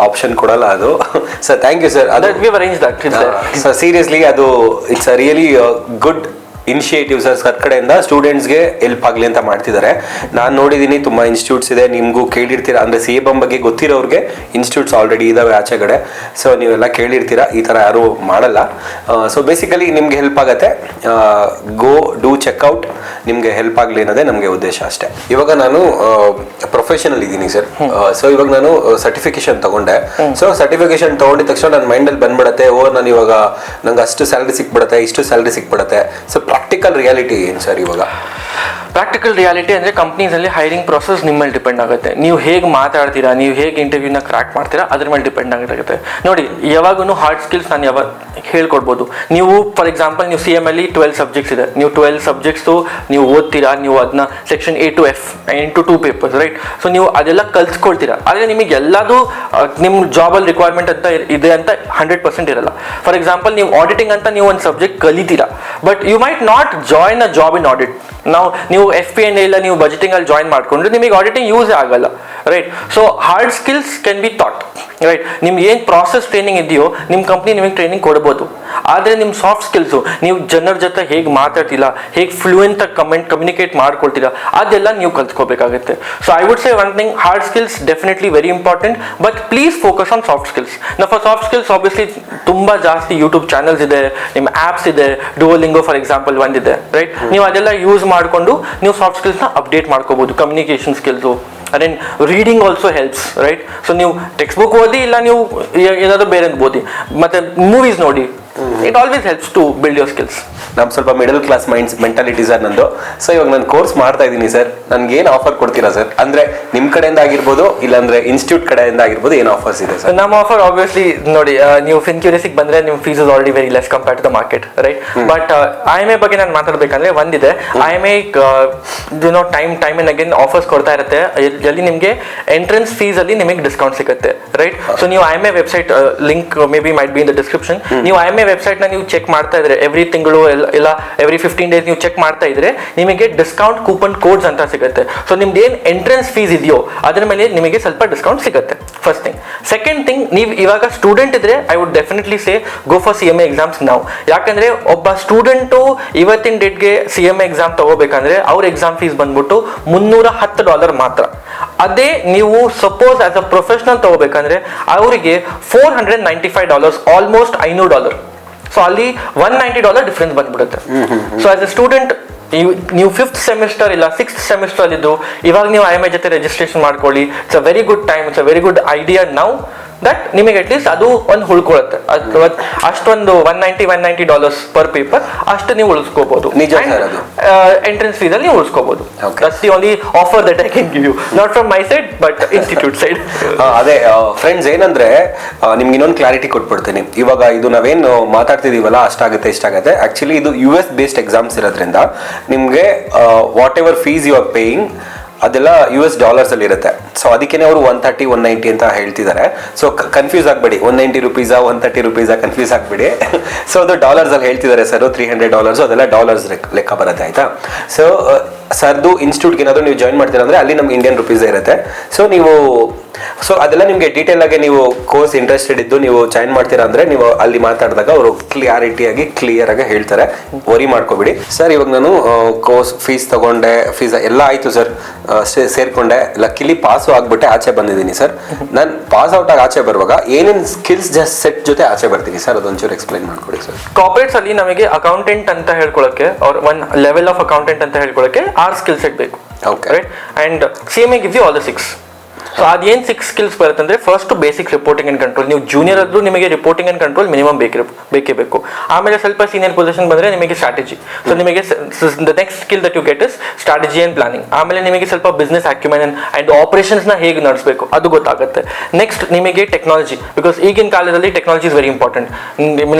ಆಪ್ಷನ್ ಕೊಡಲ್ಲ ಅದು. Sir thank you sir. We arrange that. So seriously ಅದು it's a really good initiative sir. Sir ಕಡೆಯಿಂದ ಸ್ಟೂಡೆಂಟ್ಸ್ಗೆ ಹೆಲ್ಪ್ ಆಗಲಿ ಅಂತ ಮಾಡ್ತಿದ್ದಾರೆ. ನಾನು ನೋಡಿದ್ದೀನಿ ತುಂಬ ಇನ್ಸ್ಟಿಟ್ಯೂಟ್ಸ್ ಇದೆ, ನಿಮಗೂ ಕೇಳಿರ್ತೀರಾ, ಅಂದರೆ CBM ಬಗ್ಗೆ ಗೊತ್ತಿರೋರಿಗೆ ಇನ್ಸ್ಟಿಟ್ಯೂಟ್ಸ್ ಆಲ್ರೆಡಿ ಇದಾವೆ ಆಚೆ ಕಡೆ. ಸೊ ನೀವೆಲ್ಲ ಕೇಳಿರ್ತೀರಾ, ಈ ಥರ ಯಾರೂ ಮಾಡಲ್ಲ. ಸೊ ಬೇಸಿಕಲಿ ನಿಮ್ಗೆ ಹೆಲ್ಪ್ ಆಗುತ್ತೆ. ಗೋ ಡೂ ಚೆಕ್ಔಟ್, ನಿಮಗೆ ಹೆಲ್ಪ್ ಆಗಲಿ ಅನ್ನೋದೇ ನಮಗೆ ಉದ್ದೇಶ ಅಷ್ಟೇ. ಇವಾಗ ನಾನು ಪ್ರೊಫೆಷನಲ್ ಇದ್ದೀನಿ ಸರ್. ಸೊ ಇವಾಗ ನಾನು ಸರ್ಟಿಫಿಕೇಶನ್ ತಗೊಂಡೆ. ಸೊ ಸರ್ಟಿಫಿಕೇಶನ್ ತಗೊಂಡಿದ ತಕ್ಷಣ ನನ್ನ ಮೈಂಡಲ್ಲಿ ಬಂದ್ಬಿಡುತ್ತೆ, ನಾನು ಇವಾಗ ನಂಗೆ ಅಷ್ಟು ಸ್ಯಾಲ್ರಿ ಸಿಕ್ಬಿಡುತ್ತೆ, ಇಷ್ಟು ಸ್ಯಾಲ್ರಿ ಸಿಕ್ಬಿಡುತ್ತೆ. ಸೊ ಪ್ರಾಕ್ಟಿಕಲ್ ರಿಯಾಲಿಟಿ ಏನು ಸರ್ ಇವಾಗ? ಪ್ರಾಕ್ಟಿಕಲ್ ರಿಯಾಲಿಟಿ ಅಂದರೆ ಕಂಪ್ನೀಸಲ್ಲಿ ಹೈರಿಂಗ್ ಪ್ರೊಸೆಸ್ ನಿಮ್ಮ ಮೇಲೆ ಡಿಪೆಂಡ್ ಆಗುತ್ತೆ. ನೀವು ಹೇಗೆ ಮಾತಾಡ್ತೀರಾ, ನೀವು ಹೇಗೆ ಇಂಟರ್ವ್ಯೂನ ಕ್ರ್ಯಾಕ್ ಮಾಡ್ತೀರಾ, ಅದ್ರ ಮೇಲೆ ಡಿಪೆಂಡ್ ಆಗುತ್ತೆ. ನೋಡಿ, ಯಾವಾಗೂ ಹಾರ್ಡ್ ಸ್ಕಿಲ್ಸ್ ನಾನು ಯಾವಾಗ ಹೇಳ್ಕೊಡ್ಬೋದು. ನೀವು ಫಾರ್ ಎಕ್ಸಾಂಪಲ್ ನೀವು CM ಅಲ್ಲಿ 12 ಸಬ್ಜೆಕ್ಟ್ಸ್ ಇದೆ, ನೀವು 12 ಸಬ್ಜೆಕ್ಟ್ಸು ನೀವು ಓದ್ತೀರಾ, ನೀವು ಅದನ್ನ section A to F into 2 papers, right? So ನೀವು ಅದೆಲ್ಲ ಕಲ್ತ್ಕೊಳ್ತೀರಾ. ಆದರೆ ನಿಮಗೆ ಎಲ್ಲದೂ ನಿಮ್ಮ ಜಾಬಲ್ಲಿ ರಿಕ್ವೈರ್ಮೆಂಟ್ ಅಂತ ಇದೆ ಅಂತ 100% ಇರಲ್ಲ. ಫಾರ್ ಎಕ್ಸಾಂಪಲ್ ನೀವು ಆಡಿಟಿಂಗ್ ಅಂತ ನೀವು ಒಂದು ಸಬ್ಜೆಕ್ಟ್ ಕಲಿತೀರಾ, but you might not join a job in audit. ನೀವು FP&A ಇಲ್ಲ ನೀವು ಬಜೆಟಿಂಗ್ ಅಲ್ಲಿ ಜಾಯಿನ್ ಮಾಡ್ಕೊಂಡ್ರೆ ನಿಮಗೆ ಆಡಿಟಿಂಗ್ ಯೂಸ್ ಆಗಲ್ಲ, right? So hard skills can be thought, right? ನಿಮ್ಗೆ ಏನು ಪ್ರಾಸೆಸ್ ಟ್ರೈನಿಂಗ್ ಇದೆಯೋ ನಿಮ್ಮ ಕಂಪ್ನಿ ನಿಮಗೆ ಟ್ರೈನಿಂಗ್ ಕೊಡ್ಬೋದು. ಆದರೆ ನಿಮ್ಮ ಸಾಫ್ಟ್ ಸ್ಕಿಲ್ಸು, ನೀವು ಜನರ ಜೊತೆ ಹೇಗೆ ಮಾತಾಡ್ತಿಲ್ಲ, ಹೇಗೆ ಫ್ಲೂಯೆಂಟ್ ಆಗಿ ಕಮ್ಯುನಿಕೇಟ್ ಮಾಡ್ಕೊಳ್ತೀರಾ, ಅದೆಲ್ಲ ನೀವು ಕಲ್ತ್ಕೋಬೇಕಾಗುತ್ತೆ. So I would say one thing, hard skills definitely very important, but please focus on soft skills. For soft skills obviously ತುಂಬ ಜಾಸ್ತಿ ಯೂಟ್ಯೂಬ್ ಚಾನಲ್ಸ್ ಇದೆ, ನಿಮ್ಮ ಆ್ಯಪ್ಸ್ ಇದೆ, ಡುವೋಲಿಂಗೋ ಫಾರ್ ಎಕ್ಸಾಂಪಲ್ ಒಂದಿದೆ, ರೈಟ್? ನೀವು ಅದೆಲ್ಲ ಯೂಸ್ ಮಾಡಿಕೊಂಡು ನೀವು ಸಾಫ್ಟ್ ಸ್ಕಿಲ್ಸ್ನ ಅಪ್ಡೇಟ್ ಮಾಡ್ಕೋಬಹುದು. ಕಮ್ಯುನಿಕೇಷನ್ ಸ್ಕಿಲ್ಸು, ಅದೇನ್ reading also helps, right? So ನೀವು ಟೆಕ್ಸ್ಟ್ ಬುಕ್ ಓದಿ, ಇಲ್ಲ ನೀವು ಏನಾದರೂ ಬೇರೆ ಓದಿ, ಮತ್ತೆ ಮೂವೀಸ್ ನೋಡಿ, it always helps to build your skills. ನಮ್ ಸ್ವಲ್ಪ middle class minds mentality sir ನಂದು. ಸೊ ಇವಾಗ ನಾನು ಕೋರ್ಸ್ ಮಾಡ್ತಾ ಇದ್ದೀನಿ ಸರ್, ನನ್ಗೆ ಏನು ಆಫರ್ ಕೊಡ್ತೀರಾ ಸರ್? ಅಂದ್ರೆ ನಿಮ್ ಕಡೆಯಿಂದ ಆಗಿರ್ಬೋದು, ಇಲ್ಲಾಂದ್ರೆ ಇನ್ಸ್ಟಿಟ್ಯೂಟ್ ಕಡೆಯಿಂದ ಆಗಿರ್ಬೋದು, ಏನು ಆಫರ್ಸ್ ಇದೆ ಸರ್? ನಮ್ಮ ಆಫರ್ ಆಬ್ವಿಯಸ್ಲಿ ನೋಡಿ, ನೀವು ಫಿನ್ಕ್ಯೂರಿಯಸ್ಗೆ ಬಂದ್ರೆ ನಿಮ್ಮ fees is already very less compare to the market, right? But IMA ಬಗ್ಗೆ ನಾನು ಮಾತಾಡ್ಬೇಕಂದ್ರೆ ಒಂದಿದೆ, IMA time and again offers ಕೊಡ್ತಾ ಇರುತ್ತೆ, ಎಲ್ಲಿ ನಿಮಗೆ ಎಂಟ್ರೆನ್ಸ್ ಫೀಸ್ ಅಲ್ಲಿ ನಿಮಗೆ ಡಿಸ್ಕೌಂಟ್ ಸಿಗುತ್ತೆ, ರೈಟ್? ಸೊ ನೀವು IMA website link may be might be in the description. ನೀವು IMA ವೆಬ್ಸೈಟ್ ನ ನೀವು ಚೆಕ್ ಮಾಡ್ತಾ ಇದ್ರೆ ಎವ್ರಿ ತಿಂಗಳು ಇಲ್ಲ ಎವ್ರಿ 15 days ನೀವು ಚೆಕ್ ಮಾಡ್ತಾ ಇದ್ರೆ ನಿಮಗೆ ಡಿಸ್ಕೌಂಟ್ ಕೂಪನ್ ಕೋಡ್ಸ್ ಅಂತ ಸಿಗುತ್ತೆ. ಸೊ ನಿಮ್ದು ಏನು ಎಂಟ್ರೆನ್ಸ್ ಫೀಸ್ ಇದೆಯೋ ಅದ್ರ ಮೇಲೆ ನಿಮಗೆ ಸ್ವಲ್ಪ ಡಿಸ್ಕೌಂಟ್ ಸಿಗುತ್ತೆ, ಫಸ್ಟ್ ಥಿಂಗ್. ಸೆಕೆಂಡ್ ಥಿಂಗ್, ನೀವು ಇವಾಗ ಸ್ಟೂಡೆಂಟ್ ಇದ್ರೆ I would definitely say go for CMA exams ನಾವು. ಯಾಕಂದ್ರೆ ಒಬ್ಬ ಸ್ಟೂಡೆಂಟು ಇವತ್ತಿನ ಡೇಟ್ಗೆ CMA ಎಕ್ಸಾಮ್ ತಗೋಬೇಕಂದ್ರೆ ಅವ್ರ ಎಕ್ಸಾಮ್ ಫೀಸ್ ಬಂದ್ಬಿಟ್ಟು $310 ಮಾತ್ರ. ಅದೇ ನೀವು ಸಪೋಸ್ ಆಸ್ ಅ ಪ್ರೊಫೆಷನಲ್ ತಗೋಬೇಕಂದ್ರೆ ಅವರಿಗೆ $495, ಆಲ್ಮೋಸ್ಟ್ $500. ಸೊ ಅಲ್ಲಿ $190 ಡಿಫ್ರೆನ್ಸ್ ಬಂದ್ಬಿಡುತ್ತೆ. ಸೊ ಆಸ್ ಅ ಸ್ಟೂಡೆಂಟ್ ನೀವು 5th ಸೆಮಿಸ್ಟರ್ ಇಲ್ಲ 6th ಸೆಮಿಸ್ಟರ್ ಇದ್ದು ಇವಾಗ ನೀವು IMA ಜೊತೆ ರಿಜಿಸ್ಟ್ರೇಷನ್ ಮಾಡ್ಕೊಳ್ಳಿ. It's a very good time, it's a very good idea now that ನಿಮಗೆ ಅಟ್ಲೀಸ್ಟ್ ಅದು ಒಂದು ಉಳ್ಕೊಳ್ಳುತ್ತೆ. ಅಷ್ಟೊಂದು $190 ಪರ್ ಪೇಪರ್ ಅಷ್ಟು ನೀವು ಉಳಿಸ್ಕೋಬಹುದು. ನಿಜ ಸರ್, ಅದು ಎಂಟ್ರೆನ್ಸ್ ಫೀಸ್ ಅಲ್ಲಿ ನೀವು ಉಳಿಸ್ಕೋಬಹುದು. That's the only offer that I can give you, not from my side but institute side. ಅದೇ ಫ್ರೆಂಡ್ಸ್, ಏನಂದ್ರೆ ನಿಮ್ಗೆ ಇನ್ನೊಂದು ಕ್ಲಾರಿಟಿ ಕೊಟ್ಬಿಡ್ತೀನಿ. ಇವಾಗ ಇದು ನಾವೇನು ಮಾತಾಡ್ತಿದೀವಲ್ಲ, ಅಷ್ಟಾಗುತ್ತೆ ಇಷ್ಟಾಗುತ್ತೆ, ಆಕ್ಚುಲಿ ಇದು US ಬೇಸ್ಡ್ ಎಕ್ಸಾಮ್ಸ್ ಇರೋದ್ರಿಂದ ನಿಮ್ಗೆ whatever fees you are paying ಅದೆಲ್ಲ US ಡಾಲರ್ಸ್ ಅಲ್ಲಿ ಇರುತ್ತೆ. ಸೊ ಅದಕ್ಕೇನೆ ಅವರು 130 190 ಅಂತ ಹೇಳ್ತಿದ್ದಾರೆ. ಸೊ ಕನ್ಫ್ಯೂಸ್ ಆಗಬೇಡಿ, $190 $130 ಕನ್ಫ್ಯೂಸ್ ಆಗಬೇಡಿ. ಸೊ ಅದು ಡಾಲರ್ಸ್ ಅಲ್ಲಿ ಹೇಳ್ತಿದ್ದಾರೆ ಸರ್, $300 ಅದೆಲ್ಲ ಡಾಲರ್ಸ್ ಲೆಕ್ಕ ಬರುತ್ತೆ, ಆಯ್ತಾ? ಸೊ ಸರ್ದು ಇನ್ಸ್ಟಿಟ್ಯೂಟ್ಗೆ ಏನಾದರೂ ನೀವು ಜಾಯಿನ್ ಮಾಡ್ತೀರಾ ಅಂದರೆ ಅಲ್ಲಿ ನಮ್ಗೆ ಇಂಡಿಯನ್ ರುಪೀಸ್ ಇರುತ್ತೆ. ಸೊ ಅದೆಲ್ಲ ನಿಮಗೆ ಡೀಟೇಲ್ ಆಗಿ ನೀವು ಕೋರ್ಸ್ ಇಂಟ್ರೆಸ್ಟೆಡ್ ಇದ್ದು ನೀವು ಜಾಯಿನ್ ಮಾಡ್ತೀರಾ ಅಂದರೆ ನೀವು ಅಲ್ಲಿ ಮಾತಾಡಿದಾಗ ಅವರು ಕ್ಲಿಯಾರಿಟಿಯಾಗಿ ಕ್ಲಿಯರ್ ಆಗಿ ಹೇಳ್ತಾರೆ, ವರಿ ಮಾಡ್ಕೋಬಿಡಿ. ಸರ್ ಇವಾಗ ನಾನು ಕೋರ್ಸ್ ಫೀಸ್ ತಗೊಂಡೆ, ಫೀಸ್ ಎಲ್ಲ ಆಯಿತು ಸರ್, ಸೇರ್ಕೊಂಡೆ, ಲಕ್ಕಿಲಿ ಪಾಸು ಆಗ್ಬಿಟ್ಟೆ ಆಚೆ ಬಂದಿದ್ದೀನಿ ಸರ್. ನಾನು ಪಾಸ್ ಔಟ್ ಆಗಿ ಆಚೆ ಬರುವಾಗ ಏನೇನು ಸ್ಕಿಲ್ಸ್ ಸೆಟ್ ಜೊತೆ ಆಚೆ ಬರ್ತೀನಿ ಸರ್, ಅದೊಂಚೂರು ಎಕ್ಸ್ಪ್ಲೈನ್ ಮಾಡ್ಕೊಡಿ ಸರ್. ಕಾರ್ಪೊರೇಟ್ಸ್ ಅಲ್ಲಿ ನಮಗೆ ಅಕೌಂಟೆಂಟ್ ಅಂತ ಹೇಳ್ಕೊಳ್ಳೋಕೆ ಅವ್ರ ಒನ್ ಲೆವೆಲ್ ಆಫ್ ಅಕೌಂಟೆಂಟ್ ಅಂತ ಹೇಳ್ಕೊಳ್ಳೋಕೆ 6 ಸ್ಕಿಲ್ ಸೆಟ್ ಬೇಕು, right? And CMA gives you all the 6. So ಅದೇನು 6 ಸ್ಕಿಲ್ಸ್ ಬರುತ್ತೆ ಅಂದ್ರೆ, first basic reporting and control. ನೀವು ಜೂನಿಯರ್ ಆದ್ರೂ ನಿಮಗೆ ರಿಪೋರ್ಟಿಂಗ್ ಅಂಡ್ ಕಂಟ್ರೋಲ್ ಮಿನಿಮಮ್ ಬೇಕೇ ಬೇಕು. ಆಮೇಲೆ ಸ್ವಲ್ಪ ಸೀನಿಯರ್ ಪೊಸಿಷನ್ ಬಂದ್ರೆ ನಿಮಗೆ ಸ್ಟ್ರಾಟಜಿ. ಸೊ ನಿಮಗೆ the next skill that you get is strategy and planning. ಆಮೇಲೆ ನಿಮಗೆ ಸ್ವಲ್ಪ ಬಿಸ್ನೆಸ್ ಅಕ್ಯುಮೆನ್ ಅಂಡ್ ಆಪರೇಷನ್ಸ್ ನ ಹೇಗೆ ನಡೆಸಬೇಕು ಅದು ಗೊತ್ತಾಗುತ್ತೆ. ನೆಕ್ಸ್ಟ್ ನಿಮಗೆ ಟೆಕ್ನಾಲಜಿ, ಬಿಕಾಸ್ ಈಗಿನ ಕಾಲದಲ್ಲಿ technology is very important.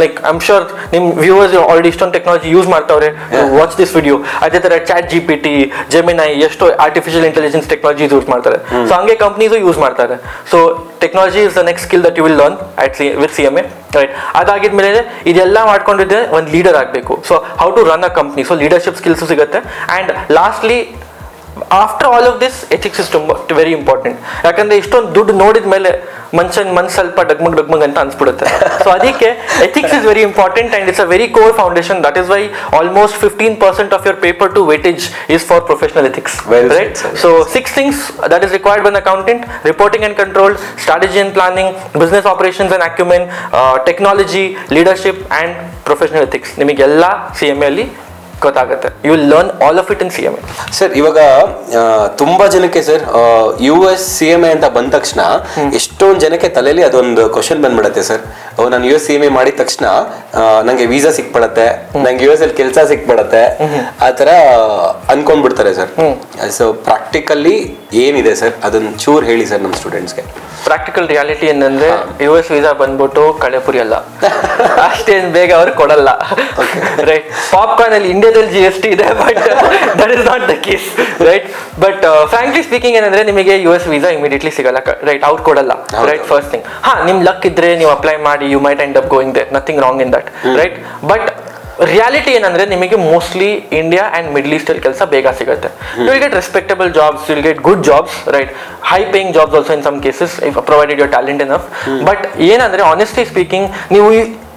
Like I am sure ನಿಮ್ ವ್ಯೂವರ್ಸ್ ಆಲ್ರೆಡಿ ಇಷ್ಟೊಂದು ಟೆಕ್ನಾಲಜಿ ಯೂಸ್ ಮಾಡ್ತಾವ್ರೆ, ವಾಚ್ ದಿಸ್ ವಿಡಿಯೋ. ಅದೇ ತರ ChatGPT, Gemini, ಎಷ್ಟು ಆರ್ಟಿಫಿಷಿಯಲ್ ಇಂಟೆಲಿಜೆನ್ಸ್ ಟೆಕ್ನಾಲಜಿ ಯೂಸ್ ಮಾಡ್ತಾರೆ. ಸೊ ಹಂಗೆ ಕಂಪ್ನೀಸು ಯೂಸ್ ಮಾಡ್ತಾರೆ. So technology is the next skill that you will learn with CMA, right? ಅದಾಗಿದ್ಮೇಲೆ ಇದೆಲ್ಲ ಮಾಡ್ಕೊಂಡಿದ್ದೆ ಒಂದು ಲೀಡರ್ ಆಗಬೇಕು. So how to run a company, so leadership skills ಸಿಗುತ್ತೆ. And lastly after all of this ethics is very important. ಯಾಕಂದ್ರೆ ಇಷ್ಟೊಂದು ದುಡ್ಡು ನೋಡಿದ ಮೇಲೆ ಮನ್ಸು ಸ್ವಲ್ಪ ಡಗ್ಮಗ್ ಅಂತ ಅನ್ಸ್ಬಿಡುತ್ತೆ. ಸೊ ಅದಕ್ಕೆ ethics is very important and it's a very core foundation. That is why almost 15% of your paper to weightage is for professional ethics, right? So 6 things that is required by an accountant: reporting and control, strategy and planning, business operations and acumen, technology, leadership and professional ethics. ನಿಮಗೆಲ್ಲ CMA ಅಲ್ಲಿ ಗೊತ್ತಾಗುತ್ತೆ. You will learn all of it in CMA. Sir ಇವಾಗ ತುಂಬಾ ಜನಕ್ಕೆ sir US CMA ಅಂತ ಬಂದ ತಕ್ಷಣ ಎಷ್ಟೊಂದು ಜನಕ್ಕೆ ತಲೆಯಲ್ಲಿ ಅದೊಂದು ಕ್ವಶನ್ ಬಂದ್ಬಿಡತ್ತೆ ಸರ್. ನಾನು US CMA ಮಾಡಿದ ತಕ್ಷಣ ನಂಗೆ ವೀಸಾ ಸಿಕ್ಬಿಡತ್ತೆ, ನಂಗೆ US ಅಲ್ಲಿ ಕೆಲಸ ಸಿಕ್ಬಿಡತ್ತೆ, ಆ ತರ ಅನ್ಕೊಂಡ್ಬಿಡ್ತಾರೆ ಸರ್. ಸೊ ಪ್ರಾಕ್ಟಿಕಲಿ ಏನಿದೆ ಸರ್, ಅದನ್ನ ಚೂರ್ ಹೇಳಿ ಸರ್ ನಮ್ಮ ಸ್ಟೂಡೆಂಟ್ಸ್ಗೆ. ಪ್ರಾಕ್ಟಿಕಲ್ ರಿಯಾಲಿಟಿ ಏನಂದ್ರೆ US ವೀಸಾ ಬಂದ್ಬಿಟ್ಟು ಕಳೆಪುರಿ ಅಲ್ಲ, ಅಷ್ಟೇನ್ ಬೇಗ ಅವ್ರು ಕೊಡಲ್ಲ, ರೈಟ್? ಪಾಪ್ಕಾರ್ನ್ ಅಲ್ಲಿ ಇಂಡಿಯಾದಲ್ಲಿ GST ಇದೆ, but that is not the case, right? But frankly speaking ಏನಂದ್ರೆ ನಿಮಗೆ US ವೀಸಾ ಇಮಿಡಿಯೇಟ್ಲಿ ಸಿಗಲ್ಲ, ರೈಟ್? ಅವ್ರು ಕೊಡಲ್ಲ, ರೈಟ್? ಫಸ್ಟ್ ಥಿಂಗ್, ನಿಮ್ ಲಕ್ ಇದ್ರೆ ನೀವು ಅಪ್ಲೈ ಮಾಡಿ, you might end up going there, nothing wrong in that, right? But reality ಏನಂದ್ರೆ ನಿಮಗೆ mostly India and Middle East ಅಲ್ಲಿ ಕೆಲಸ ಬೇಗ ಸಿಗುತ್ತೆ. You will get respectable jobs, you will get good jobs, right? High paying jobs also in some cases, if provided your talent enough. But ಏನಂದ್ರೆ honestly speaking ನೀವು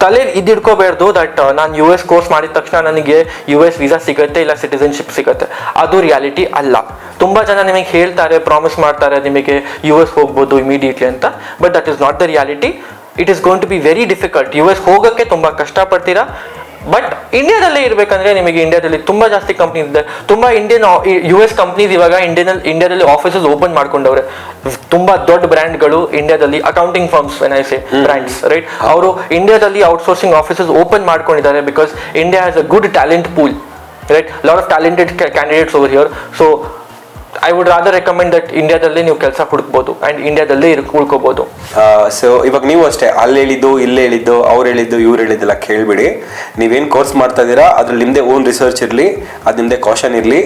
ತಲೆ ಇದಿಡ್ಕೋಬಾರ್ದು that ನಾನು US course ಮಾಡಿದ ತಕ್ಷಣ ನನಗೆ US ವೀಸಾ ಸಿಗುತ್ತೆ ಇಲ್ಲ ಸಿಟಿಸನ್ಶಿಪ್ ಸಿಗುತ್ತೆ. ಅದು ರಿಯಾಲಿಟಿ ಅಲ್ಲ. ತುಂಬ ಜನ ನಿಮಗೆ ಹೇಳ್ತಾರೆ, ಪ್ರಾಮಿಸ್ ಮಾಡ್ತಾರೆ ನಿಮಗೆ US ಹೋಗ್ಬೋದು ಇಮಿಡಿಯೇಟ್ಲಿ ಅಂತ, but that is not the reality. It is going to be very difficult. US ಹೋಗೋಕ್ಕೆ ತುಂಬ ಕಷ್ಟಪಡ್ತೀರಾ. ಬಟ್ ಇಂಡಿಯಾದಲ್ಲೇ ಇರಬೇಕಂದ್ರೆ ನಿಮಗೆ ಇಂಡಿಯಾದಲ್ಲಿ ತುಂಬ ಜಾಸ್ತಿ ಕಂಪ್ನೀಸ್ ಇದೆ. ತುಂಬ US ಕಂಪ್ನೀಸ್ ಇವಾಗ ಇಂಡಿಯಾದಲ್ಲಿ ಆಫೀಸಸ್ ಓಪನ್ ಮಾಡ್ಕೊಂಡವ್ರೆ. ತುಂಬ ದೊಡ್ಡ ಬ್ರ್ಯಾಂಡ್ಗಳು ಇಂಡಿಯಾದಲ್ಲಿ, ಅಕೌಂಟಿಂಗ್ ಫರ್ಮ್ಸ್ ಬ್ರ್ಯಾಂಡ್ಸ್ ರೈಟ್, ಅವರು ಇಂಡಿಯಾದಲ್ಲಿ ಔಟ್ಸೋರ್ಸಿಂಗ್ ಆಫೀಸಸ್ ಓಪನ್ ಮಾಡ್ಕೊಂಡಿದ್ದಾರೆ. Because India has a good talent pool, right, lot of talented candidates over here. So I would rather recommend that ಇಂಡಿಯಾದಲ್ಲೇ ನೀವು ಕೆಲಸ ಹುಡುಕ್ಬೋದು ಆ್ಯಂಡ್ ಇಂಡಿಯಾದಲ್ಲೇ ಉಳ್ಕೋಬೋದು. ಸೊ ಇವಾಗ ನೀವು ಅಷ್ಟೇ ಅಲ್ಲಿ ಹೇಳಿದ್ದು ಇಲ್ಲಿ ಹೇಳಿದ್ದು ಅವ್ರು ಹೇಳಿದ್ದು ಇವ್ರು ಹೇಳಿದ್ದೆಲ್ಲ ಕೇಳಿಬಿಡಿ. ನೀವೇನು ಕೋರ್ಸ್ ಮಾಡ್ತಾ ಇದ್ದೀರಾ ಅದ್ರಲ್ಲಿ ನಿಮ್ಮದೇ ಓನ್ ರಿಸರ್ಚ್ ಇರಲಿ, ಅದು ನಿಮ್ಮದೇ ಕಾಷನ್ ಇರಲಿ.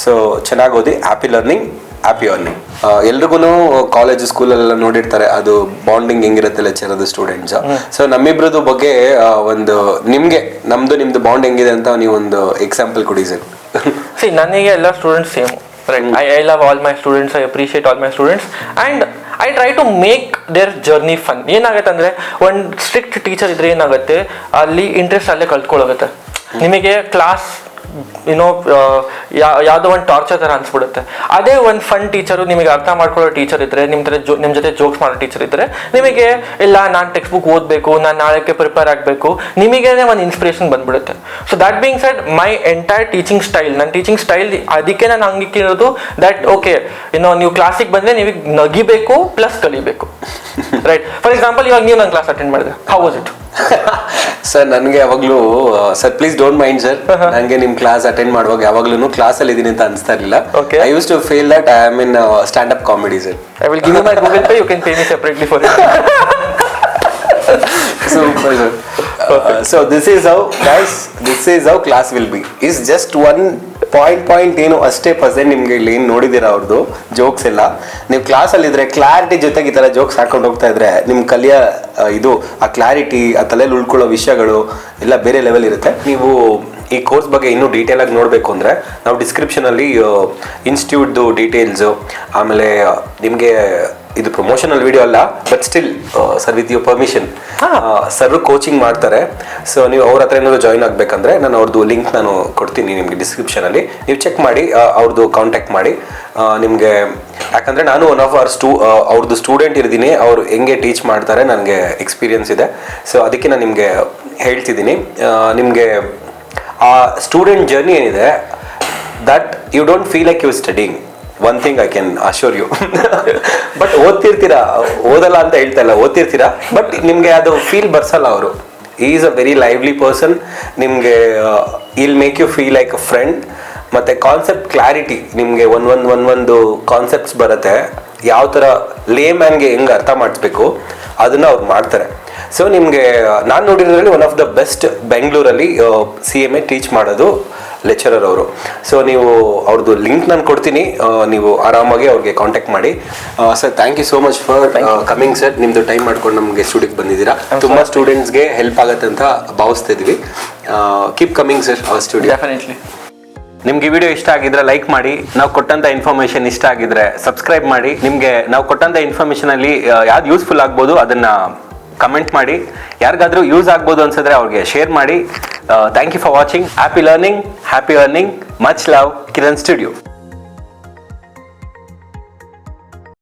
ಸೊ ಚೆನ್ನಾಗಿ ಓದಿ, ಹ್ಯಾಪಿ ಲರ್ನಿಂಗ್, ಹ್ಯಾಪಿ ಅರ್ನಿಂಗ್. ಎಲ್ರಿಗೂ ಕಾಲೇಜ್ ಸ್ಕೂಲಲ್ಲೆಲ್ಲ ನೋಡಿರ್ತಾರೆ ಅದು ಬಾಂಡಿಂಗ್ ಹೆಂಗಿರುತ್ತೆ ಲೆಕ್ಚರರ್ ಸ್ಟೂಡೆಂಟ್ಸ್. ಸೊ ನಮ್ಮಿಬ್ರದ್ದು ಬಗ್ಗೆ ಒಂದು ನಿಮ್ದು ಬಾಂಡ್ ಹೆಂಗಿದೆ ಅಂತ ನೀವು ಒಂದು ಎಕ್ಸಾಂಪಲ್ ಕೊಡಿ ಸರ್. ಸಿ, ನನಗೆ ಎಲ್ಲ students same. Right. I love all my students. I appreciate all my students and I try to make their journey fun. ಏನಾಗುತ್ತೆ ಅಂದರೆ ಒಂದು ಸ್ಟ್ರಿಕ್ಟ್ ಟೀಚರ್ ಇದ್ರೆ ಏನಾಗುತ್ತೆ, ಅಲ್ಲಿ ಇಂಟ್ರೆಸ್ಟ್ ಅಲ್ಲೇ ಕಲ್ತ್ಕೊಳ್ಳೋಗುತ್ತೆ. ನಿಮಗೆ ಕ್ಲಾಸ್ ಯಾವುದೋ ಒಂದು ಟಾರ್ಚರ್ ಥರ ಅನ್ಸ್ಬಿಡುತ್ತೆ. ಅದೇ ಒಂದು ಫನ್ ಟೀಚರು, ನಿಮಗೆ ಅರ್ಥ ಮಾಡ್ಕೊಳ್ಳೋ ಟೀಚರ್ ಇದ್ದರೆ, ನಿಮ್ಮ ಜೊತೆ ಜೋಕ್ಸ್ ಮಾಡೋ ಟೀಚರ್ ಇದ್ದರೆ, ನಿಮಗೆ ಇಲ್ಲ ನಾನು ಟೆಕ್ಸ್ಟ್ ಬುಕ್ ಓದಬೇಕು, ನಾನು ನಾಳೆಗೆ ಪ್ರಿಪೇರ್ ಆಗಬೇಕು, ನಿಮಗೇನೆ ಒಂದು ಇನ್ಸ್ಪಿರೇಷನ್ ಬಂದ್ಬಿಡುತ್ತೆ. So that being shed, my entire teaching style, ನನ್ನ ಟೀಚಿಂಗ್ ಸ್ಟೈಲ್ ಅದಕ್ಕೆ ನಾನು ಹಂಗಿಕ್ಕಿರೋದು ದಟ್ ಓಕೆ ನೀವು ಕ್ಲಾಸಿಗೆ ಬಂದರೆ ನೀವು ನಗಿಬೇಕು ಪ್ಲಸ್ ಕಲಿಬೇಕು. ರೈಟ್, ಫಾರ್ ಎಕ್ಸಾಂಪಲ್ ಇವಾಗ ನೀವು ನನ್ನ ಕ್ಲಾಸ್ ಅಟೆಂಡ್ ಮಾಡಿದೆ, ಹೌ ವಾಸ್ ಇಟ್? ಸರ್ ನನಗೆ ಯಾವಾಗಲೂ, sir please don't mind sir, ನನಗೆ ನಿಮ್ಮ ಕ್ಲಾಸ್ ಅಟೆಂಡ್ ಮಾಡುವಾಗ ಯಾವಾಗ್ಲೂ ಕ್ಲಾಸಲ್ಲಿ ಇದ್ದೀನಿ ಅಂತ ಅನಿಸ್ತಾ ಇರಲಿಲ್ಲ. I used to feel that I am in stand up comedy sir. I will give you my Google Pay, you can pay me separately for it. Super sir. So this is how class will be. Is just one point ಏನು ಅಷ್ಟೇ percent ನಿಮ್ಗೆ ಇಲ್ಲಿ ಏನು ನೋಡಿದ್ದೀರಾ ಅವ್ರದ್ದು jokes ಎಲ್ಲ. ನೀವು ಕ್ಲಾಸಲ್ಲಿ ಇದ್ರೆ ಕ್ಲಾರಿಟಿ ಜೊತೆಗೆ ಈ ಥರ ಜೋಕ್ಸ್ ಹಾಕೊಂಡು ಹೋಗ್ತಾ ಇದ್ರೆ ನಿಮ್ಮ ಕಲಿಯ ಇದು ಆ ಕ್ಲಾರಿಟಿ, ಆ ತಲೆಯಲ್ಲಿ ಉಳ್ಕೊಳ್ಳೋ ವಿಷಯಗಳು ಎಲ್ಲ ಬೇರೆ ಲೆವೆಲ್ ಇರುತ್ತೆ. ನೀವು ಈ ಕೋರ್ಸ್ ಬಗ್ಗೆ ಇನ್ನೂ ಡೀಟೇಲ್ ಆಗಿ ನೋಡಬೇಕು ಅಂದರೆ ನಾವು ಡಿಸ್ಕ್ರಿಪ್ಷನಲ್ಲಿ ಇನ್ಸ್ಟಿಟ್ಯೂಟ್ದು ಡೀಟೇಲ್ಸು, ಆಮೇಲೆ ನಿಮಗೆ ಇದು ಪ್ರಮೋಷನಲ್ ವಿಡಿಯೋ ಅಲ್ಲ, but still sir with your permission sir coaching ಮಾಡ್ತಾರೆ. ಸೊ ನೀವು ಅವ್ರ ಹತ್ರ ಏನಾದ್ರು ಜಾಯ್ನ್ ಆಗಬೇಕಂದ್ರೆ ನಾನು ಅವ್ರದ್ದು ಲಿಂಕ್ ನಾನು ಕೊಡ್ತೀನಿ ನಿಮಗೆ ಡಿಸ್ಕ್ರಿಪ್ಷನಲ್ಲಿ, ನೀವು ಚೆಕ್ ಮಾಡಿ ಅವ್ರದ್ದು ಕಾಂಟ್ಯಾಕ್ಟ್ ಮಾಡಿ. ನಿಮಗೆ ಯಾಕಂದರೆ ನಾನು ಒನ್ ಆಫ್ ಅವ್ರದ್ದು ಸ್ಟೂಡೆಂಟ್ ಇರ್ತೀನಿ, ಅವರು ಹೆಂಗೆ ಟೀಚ್ ಮಾಡ್ತಾರೆ ನನಗೆ ಎಕ್ಸ್ಪೀರಿಯನ್ಸ್ ಇದೆ. ಸೊ ಅದಕ್ಕೆ ನಾನು ನಿಮಗೆ ಹೇಳ್ತಿದ್ದೀನಿ, ನಿಮಗೆ ಆ ಸ್ಟೂಡೆಂಟ್ ಜರ್ನಿ ಏನಿದೆ that you don't feel like you studying. One thing I can assure you. But ಓದ್ತಿರ್ತೀರಾ, ಓದಲ್ಲ ಅಂತ ಹೇಳ್ತಾ ಇಲ್ಲ, ಓದ್ತಿರ್ತೀರಾ, ಬಟ್ ನಿಮಗೆ ಅದು ಫೀಲ್ ಬರ್ಸಲ್ಲ. ಅವರು is a very lively person. ನಿಮಗೆ he'll make you feel like a friend. ಮತ್ತು ಕಾನ್ಸೆಪ್ಟ್ ಕ್ಲಾರಿಟಿ, ನಿಮಗೆ ಒಂದು ಕಾನ್ಸೆಪ್ಟ್ಸ್ ಬರುತ್ತೆ, ಯಾವ ಥರ ಲೇ ಮ್ಯಾನ್ಗೆ ಹೆಂಗೆ ಅರ್ಥ ಮಾಡಿಸ್ಬೇಕು ಅದನ್ನು ಅವ್ರು ಮಾಡ್ತಾರೆ. ಸೊ ನಿಮಗೆ ನಾನು ನೋಡಿರೋದ್ರಲ್ಲಿ ಒನ್ ಆಫ್ ದ ಬೆಸ್ಟ್ ಬೆಂಗಳೂರಲ್ಲಿ CMA ಟೀಚ್ ಮಾಡೋದು ಲೆಕ್ಚರರ್ ಅವರು. ಸೊ ನೀವು ಅವ್ರದ್ದು ಲಿಂಕ್ ನಾನು ಕೊಡ್ತೀನಿ, ನೀವು ಆರಾಮಾಗಿ ಅವ್ರಿಗೆ ಕಾಂಟ್ಯಾಕ್ಟ್ ಮಾಡಿ. Sir thank you so much for coming sir. ನಿಮ್ಮದು ಟೈಮ್ ಮಾಡ್ಕೊಂಡು ನಮಗೆ ಸ್ಟುಡಿಯೋಗೆ ಬಂದಿದ್ದೀರಾ. ತುಂಬ ಸ್ಟೂಡೆಂಟ್ಸ್ಗೆ ಹೆಲ್ಪ್ ಆಗುತ್ತೆ ಅಂತ ಭಾವಿಸ್ತಾ ಇದ್ವಿ. Keep coming sir our studio. Definitely. ನಿಮ್ಗೆ ವಿಡಿಯೋ ಇಷ್ಟ ಆಗಿದ್ರೆ ಲೈಕ್ ಮಾಡಿ, ನಾವು ಕೊಟ್ಟಂತ ಇನ್ಫಾರ್ಮೇಶನ್ ಇಷ್ಟ ಆಗಿದ್ರೆ ಸಬ್ಸ್ಕ್ರೈಬ್ ಮಾಡಿ. ನಿಮಗೆ ನಾವು ಕೊಟ್ಟಂತ ಇನ್ಫಾರ್ಮೇಶನ್ ಅಲ್ಲಿ ಯಾವ್ದು ಯೂಸ್ಫುಲ್ ಆಗ್ಬೋದು ಅದನ್ನ ಕಮೆಂಟ್ ಮಾಡಿ. ಯಾರಿಗಾದ್ರೂ ಯೂಸ್ ಆಗ್ಬೋದು ಅನ್ಸಿದ್ರೆ ಅವ್ರಿಗೆ ಶೇರ್ ಮಾಡಿ. Thank you for watching. Happy learning, happy earning. Much love, Kiran studio.